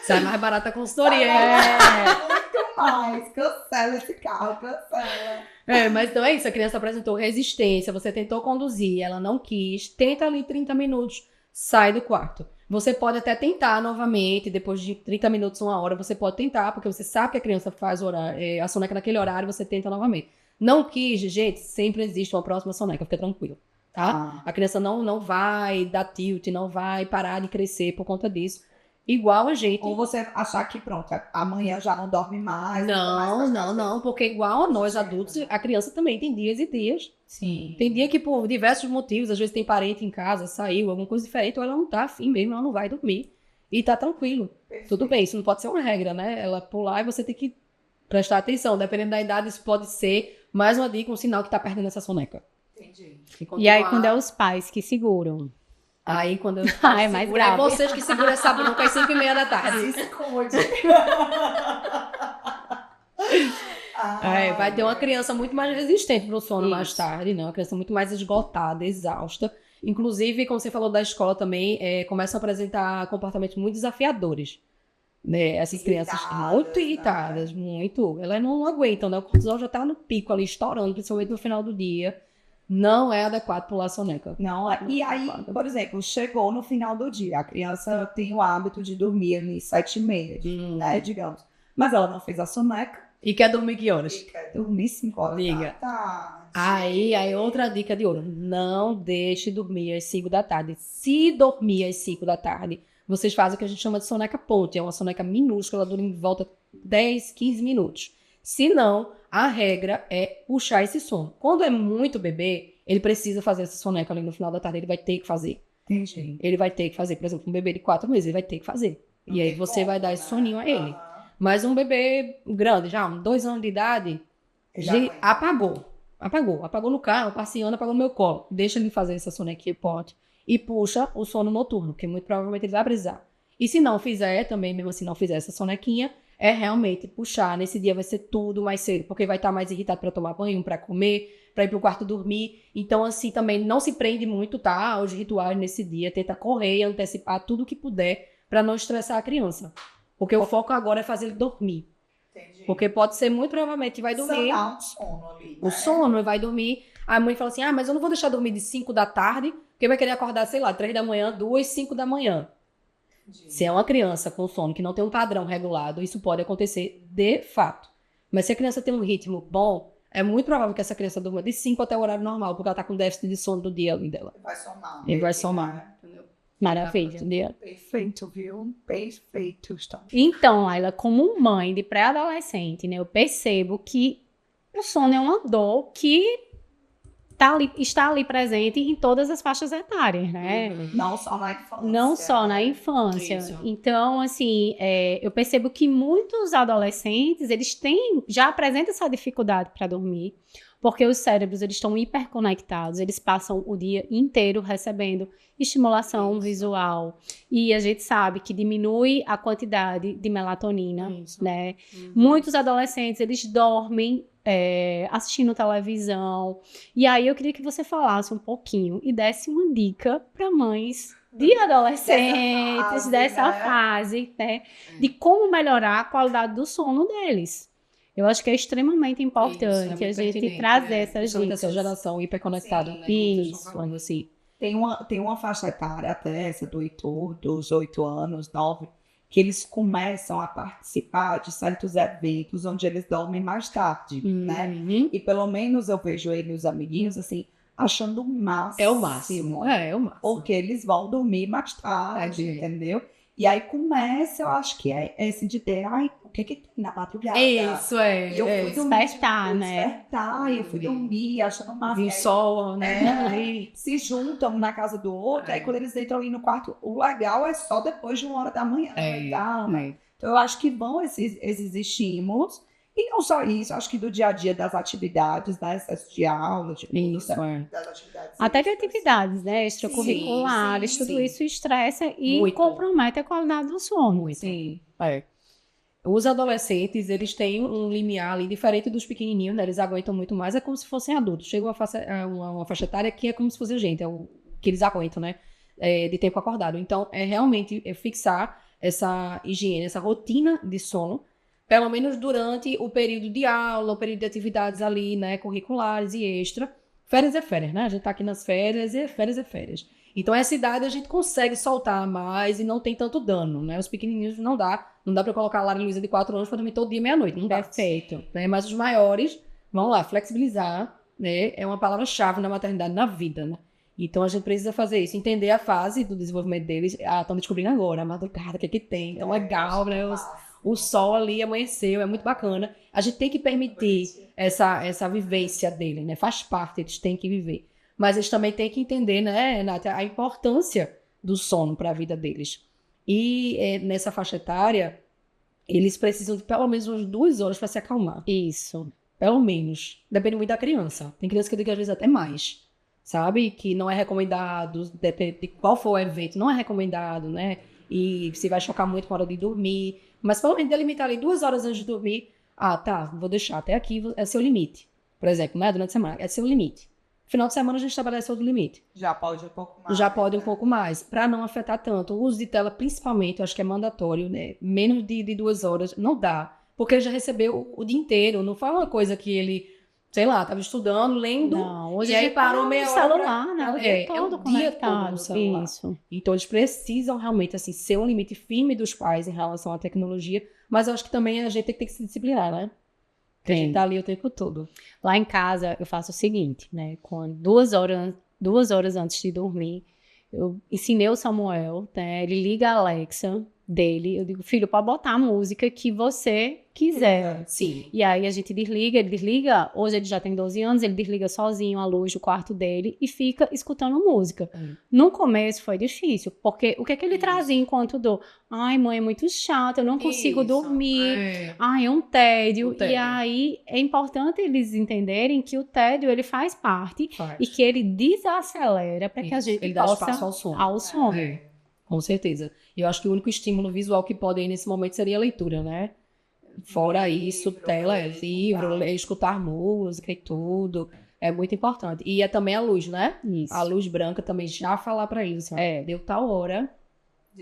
Sai mais barata a consultoria, hein? Muito mais. Cancela esse carro, cancela. Mas então é isso, a criança apresentou resistência, você tentou conduzir, ela não quis, tenta ali 30 minutos, sai do quarto. Você pode até tentar novamente, depois de 30 minutos, 1 hora, você pode tentar, porque você sabe que a criança faz a soneca naquele horário, você tenta novamente. Não quis, gente, sempre existe uma próxima soneca, fica tranquilo, tá? A criança não vai dar tilt, não vai parar de crescer por conta disso. Igual a gente. Ou você achar que pronto, amanhã já não dorme mais. Não, porque igual a nós adultos, a criança também tem dias e dias. Sim. Tem dia que por diversos motivos, às vezes tem parente em casa, saiu, alguma coisa diferente, ou ela não tá afim mesmo, ela não vai dormir. E tá tranquilo. Tudo bem, isso não pode ser uma regra, né? Ela pular e você tem que prestar atenção. Dependendo da idade, isso pode ser mais uma dica, um sinal que tá perdendo essa soneca. Entendi. E aí, quando é os pais que seguram. Aí, quando eu É mais seguro, é grave. vocês que seguram essa bronca às 5h30 da tarde. Se esconde. Vai ter uma criança muito mais resistente pro sono mais Isso. tarde, né? Uma criança muito mais esgotada, exausta. Inclusive, como você falou da escola também, começam a apresentar comportamentos muito desafiadores. Né? Essas crianças Irritadas, muito né? irritadas, muito. Elas não aguentam, né? O cortisol já tá no pico ali, estourando, principalmente no final do dia. Não é adequado pular soneca. Não, e aí, por exemplo, chegou no final do dia, a criança tem o hábito de dormir ali 7h30, né, digamos. Mas ela não fez a soneca E quer dormir que horas? e quer dormir 5 horas Liga. da tarde. Aí outra dica de ouro. Não deixe dormir às 5 da tarde. Se dormir às 5 da tarde, vocês fazem o que a gente chama de soneca ponte. É uma soneca minúscula, dura em volta 10, 15 minutos. Se não, a regra é puxar esse sono. Quando é muito bebê, ele precisa fazer essa soneca ali no final da tarde, ele vai ter que fazer. Entendi. Ele vai ter que fazer, por exemplo, um bebê de 4 meses, ele vai ter que fazer. E aí você vai dar esse soninho a ele. Mas um bebê grande, já 2 anos de idade, apagou no carro, passeando, apagou no meu colo. Deixa ele fazer essa sonequinha, pode. E puxa o sono noturno, porque muito provavelmente ele vai precisar. E se não fizer, também mesmo assim não fizer essa sonequinha, é realmente puxar. Nesse dia vai ser tudo mais cedo, porque vai estar mais irritado para tomar banho, para comer, para ir pro quarto dormir. Então, assim, também não se prende muito, tá? Aos rituais nesse dia. Tenta correr e antecipar tudo que puder para não estressar a criança. Porque o foco agora é fazer ele dormir. Entendi. Porque pode ser muito provavelmente vai dormir. Sanar o sono ali, né? O sono vai dormir. A mãe fala assim: ah, mas eu não vou deixar dormir de 5 da tarde, porque vai querer acordar, sei lá, 3 da manhã, 2, 5 da manhã. Entendi. Se é uma criança com sono que não tem um padrão regulado, isso pode acontecer de fato. Mas se a criança tem um ritmo bom, é muito provável que essa criança durma de 5 até o horário normal, porque ela tá com déficit de sono do dia ali dela. Vai somar. Ele vai somar. Entendeu? Maravilha. Perfeito, viu? Perfeito. Então, Laila, como mãe de pré-adolescente, né, eu percebo que o sono é uma dor que está ali presente em todas as faixas etárias, né? Não só na infância. Não só na infância. Isso. Então, assim, eu percebo que muitos adolescentes, eles já apresentam essa dificuldade para dormir, porque os cérebros, eles estão hiperconectados, eles passam o dia inteiro recebendo estimulação visual, e a gente sabe que diminui a quantidade de melatonina, né? Muitos adolescentes, eles dormem assistindo televisão, e aí eu queria que você falasse um pouquinho e desse uma dica para mães de adolescentes dessa fase, né? De como melhorar a qualidade do sono deles. Eu acho que é extremamente importante a gente trazer essas dicas. Essa geração hiperconectada, né? Isso. Assim. Tem uma faixa etária até essa do Heitor, dos 8 anos, 9, que eles começam a participar de certos eventos onde eles dormem mais tarde, né? E pelo menos eu vejo ele e os amiguinhos, assim, achando o máximo. É o máximo. É o máximo. Porque eles vão dormir mais tarde, entendeu? E aí começa, eu acho que é esse de ter, ai, o que tem na madrugada? Isso, E eu fui dormir, despertar, né? Despertar, e eu fui dormir, achando massa. Viu sol, né? Aí se juntam na casa do outro, aí quando eles entram ali no quarto, o legal é só depois de 1 hora da manhã. Então eu acho que vão esses estímulos. E não só isso, acho que do dia a dia das atividades, né? Excesso de aula, das atividades. Até de atividades, né? Extracurriculares, tudo isso estressa e Muito. compromete a qualidade do sono. Sim. Os adolescentes, eles têm um limiar ali diferente dos pequenininhos, né? Eles aguentam muito mais, é como se fossem adultos. Chega uma faixa etária que é como se fosse a gente, é o que eles aguentam, né? De tempo acordado. Então, é realmente fixar essa higiene, essa rotina de sono, pelo menos durante o período de aula, o período de atividades ali, né? Curriculares e extra. Férias é férias, né? A gente tá aqui nas férias e férias é férias. Então, essa idade a gente consegue soltar mais e não tem tanto dano, né? Os pequenininhos não dá pra colocar a Lara Luísa de 4 anos pra dormir todo dia meia-noite, não dá. Perfeito. Né? Mas os maiores, vão lá, flexibilizar, né? É uma palavra-chave na maternidade, na vida, né? Então, a gente precisa fazer isso, entender a fase do desenvolvimento deles. Estão descobrindo agora, a madrugada, o que é que tem. Então, legal, né? O sol ali amanheceu, é muito bacana. A gente tem que permitir essa vivência dele, né? Faz parte, eles têm que viver. Mas eles também têm que entender, né, Nátia, a importância do sono para a vida deles. E nessa faixa etária, eles precisam de pelo menos umas 2 horas para se acalmar. Isso. Pelo menos. Depende muito da criança. Tem criança que eu digo às vezes até mais. Sabe? Que não é recomendado, depende de qual for o evento, não é recomendado, né? E se vai chocar muito na hora de dormir. Mas pelo menos delimitar ali 2 horas antes de dormir. Ah, tá, vou deixar até aqui, é seu limite. Por exemplo, né? Durante a semana, é seu limite. Final de semana a gente estabelece outro limite. Já pode um pouco mais. Já pode um pouco mais. Para não afetar tanto. O uso de tela, principalmente, eu acho que é mandatório, né? Menos de 2 horas, não dá. Porque ele já recebeu o dia inteiro. Não foi uma coisa que ele, sei lá, estava estudando, lendo. Não, hoje e aí parou meia hora. Celular, né? O dia todo o dia todo conectado. no celular. Isso. Então, eles precisam realmente, assim, ser um limite firme dos pais em relação à tecnologia. Mas eu acho que também a gente tem que se disciplinar, né? A gente tá ali o tempo todo. Lá em casa, eu faço o seguinte, né? Quando 2 horas antes de dormir, eu ensinei o Samuel, né? Ele liga a Alexa, dele, eu digo, filho, pode botar a música que você quiser. Sim. E aí a gente desliga, ele desliga, hoje ele já tem 12 anos, ele desliga sozinho a luz do quarto dele e fica escutando música. No começo foi difícil, porque o que é que ele trazia enquanto dor? Ai, mãe, é muito chato, eu não consigo dormir. Ai, é um tédio. E aí é importante eles entenderem que o tédio, ele faz parte e que ele desacelera para que a gente ele dá possa espaço ao sono. ao sono. Com certeza. E eu acho que o único estímulo visual que pode ir nesse momento seria a leitura, né? Fora isso, tela, livro, escutar música e tudo. É muito importante. E é também a luz, né? Isso. A luz branca também já falar pra eles. Assim, deu tal hora,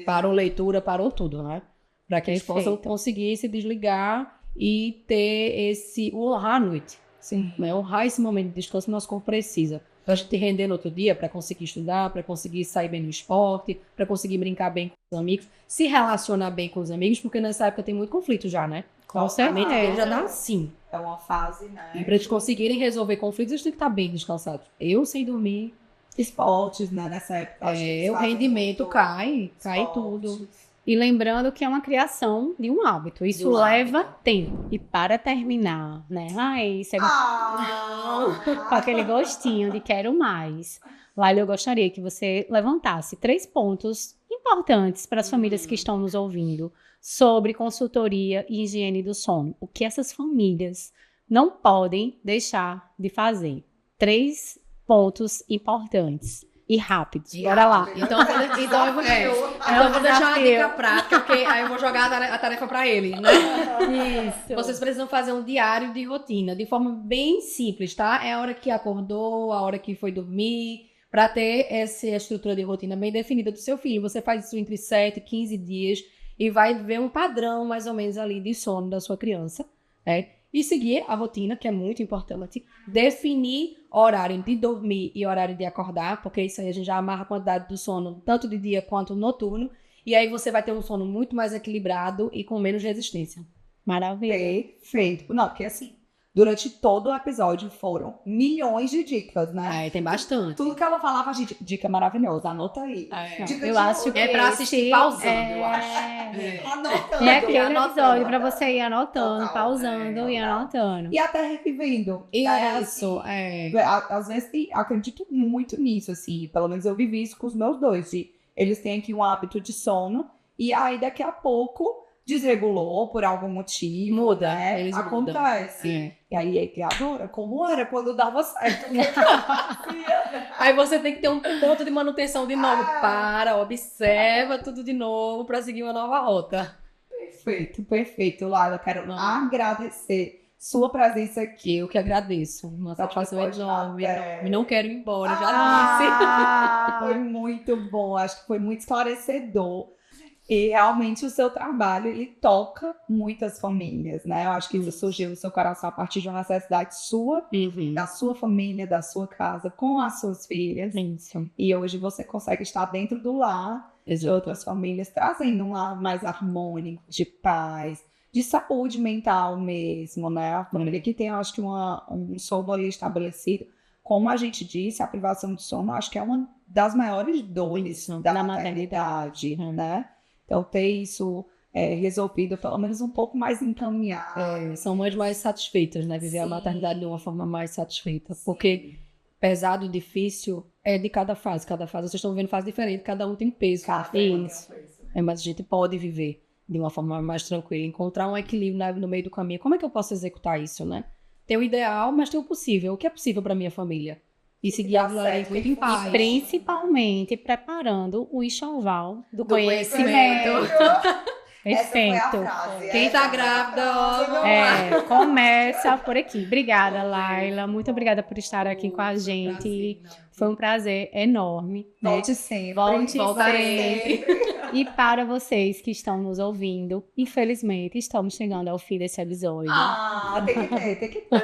parou leitura, parou tudo, né? Pra que eles possam conseguir se desligar e ter honrar a noite. Sim. Né? Honrar esse momento de descanso que o nosso corpo precisa. Pra gente render no outro dia, pra conseguir estudar, pra conseguir sair bem no esporte, pra conseguir brincar bem com os amigos, se relacionar bem com os amigos, porque nessa época tem muito conflito já, né? Com certeza. Já dá assim. É uma fase, né? E pra eles conseguirem resolver conflitos, eles têm que estar bem descansados. Eu sem dormir, Esportes, né? Nessa época. acho que eles o fazem rendimento muito cai esportes. tudo. E lembrando que é uma criação de um hábito. Isso leva tempo. E para terminar, né? Ai, você com aquele gostinho de quero mais. Laila, eu gostaria que você levantasse 3 pontos importantes para as famílias que estão nos ouvindo sobre consultoria e higiene do sono. O que essas famílias não podem deixar de fazer. 3 pontos importantes. E rápidos. Bora lá. Então eu vou deixar uma dica prática, porque aí eu vou jogar a tarefa pra ele, né? Isso. Vocês precisam fazer um diário de rotina, de forma bem simples, tá? É a hora que acordou, a hora que foi dormir, pra ter essa estrutura de rotina bem definida do seu filho. Você faz isso entre 7 e 15 dias e vai ver um padrão, mais ou menos, ali de sono da sua criança, né? E seguir a rotina, que é muito importante. Definir horário de dormir e horário de acordar, porque isso aí a gente já amarra a quantidade do sono, tanto de dia quanto noturno. E aí você vai ter um sono muito mais equilibrado e com menos resistência. Maravilha. Perfeito. Não, porque assim, durante todo o episódio foram milhões de dicas, né? Tem bastante. Tudo que ela falava, gente, dica maravilhosa, anota aí. Dica Eu de acho ouro. que É pra assistir pausando, eu acho. Anotando. É aquele anotando. episódio para você ir anotando, Total, pausando e anotando. E até revivendo. Isso, Às vezes acredito muito nisso, assim. Pelo menos eu vivi isso com os meus dois. Eles têm aqui um hábito de sono. E aí, daqui a pouco, desregulou por algum motivo. Muda, né? eles Acontece. E aí, é criadora, como era quando dava certo? Aí você tem que ter um ponto de manutenção de novo. Para, observa tudo de novo para seguir uma nova rota. Perfeito, perfeito. Laila, quero agradecer sua presença aqui. Eu que agradeço. Uma satisfação enorme. Materno. Não quero ir embora, já Foi muito bom, acho que foi muito esclarecedor. E realmente o seu trabalho, ele toca muitas famílias, né? Eu acho que isso surgiu no seu coração a partir de uma necessidade sua, disse. da sua família, da sua casa, com as suas filhas. Isso. E hoje você consegue estar dentro do lar de outras famílias, trazendo um lar mais harmônico, de paz, de saúde mental mesmo, né? A família que tem, eu acho que um sono ali estabelecido. Como a gente disse, a privação de sono, acho que é uma das maiores dores da maternidade, né? Então, ter isso resolvido, pelo menos um pouco mais encaminhado. São mães mais satisfeitas, né? Viver a maternidade de uma forma mais satisfeita. Porque pesado e difícil é de cada fase. Cada fase, vocês estão vivendo fase diferente, cada um tem peso. Isso. Mas a gente pode viver de uma forma mais tranquila, encontrar um equilíbrio no meio do caminho. Como é que eu posso executar isso, né? Tem o ideal, mas tem o possível. O que é possível para minha família? E seguir a vida muito em paz. E principalmente preparando o enxoval do conhecimento. Perfeito. Quem tá grávida, começa por aqui. Obrigada, Laila. Muito obrigada por estar aqui com a gente. Foi um prazer enorme. Volte sempre. Voltarei. E para vocês que estão nos ouvindo, infelizmente, estamos chegando ao fim desse episódio. Tem que ter.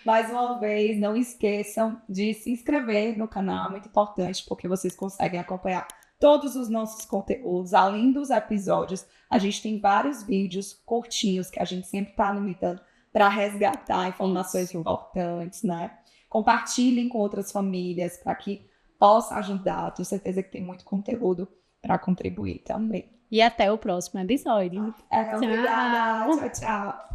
Mais uma vez, não esqueçam de se inscrever no canal, é muito importante, porque vocês conseguem acompanhar todos os nossos conteúdos, além dos episódios. A gente tem vários vídeos curtinhos que a gente sempre está limitando para resgatar informações importantes, né? Compartilhem com outras famílias para que possa ajudar. Tenho certeza que tem muito conteúdo para contribuir também. E até o próximo episódio. Obrigada. Tchau, tchau.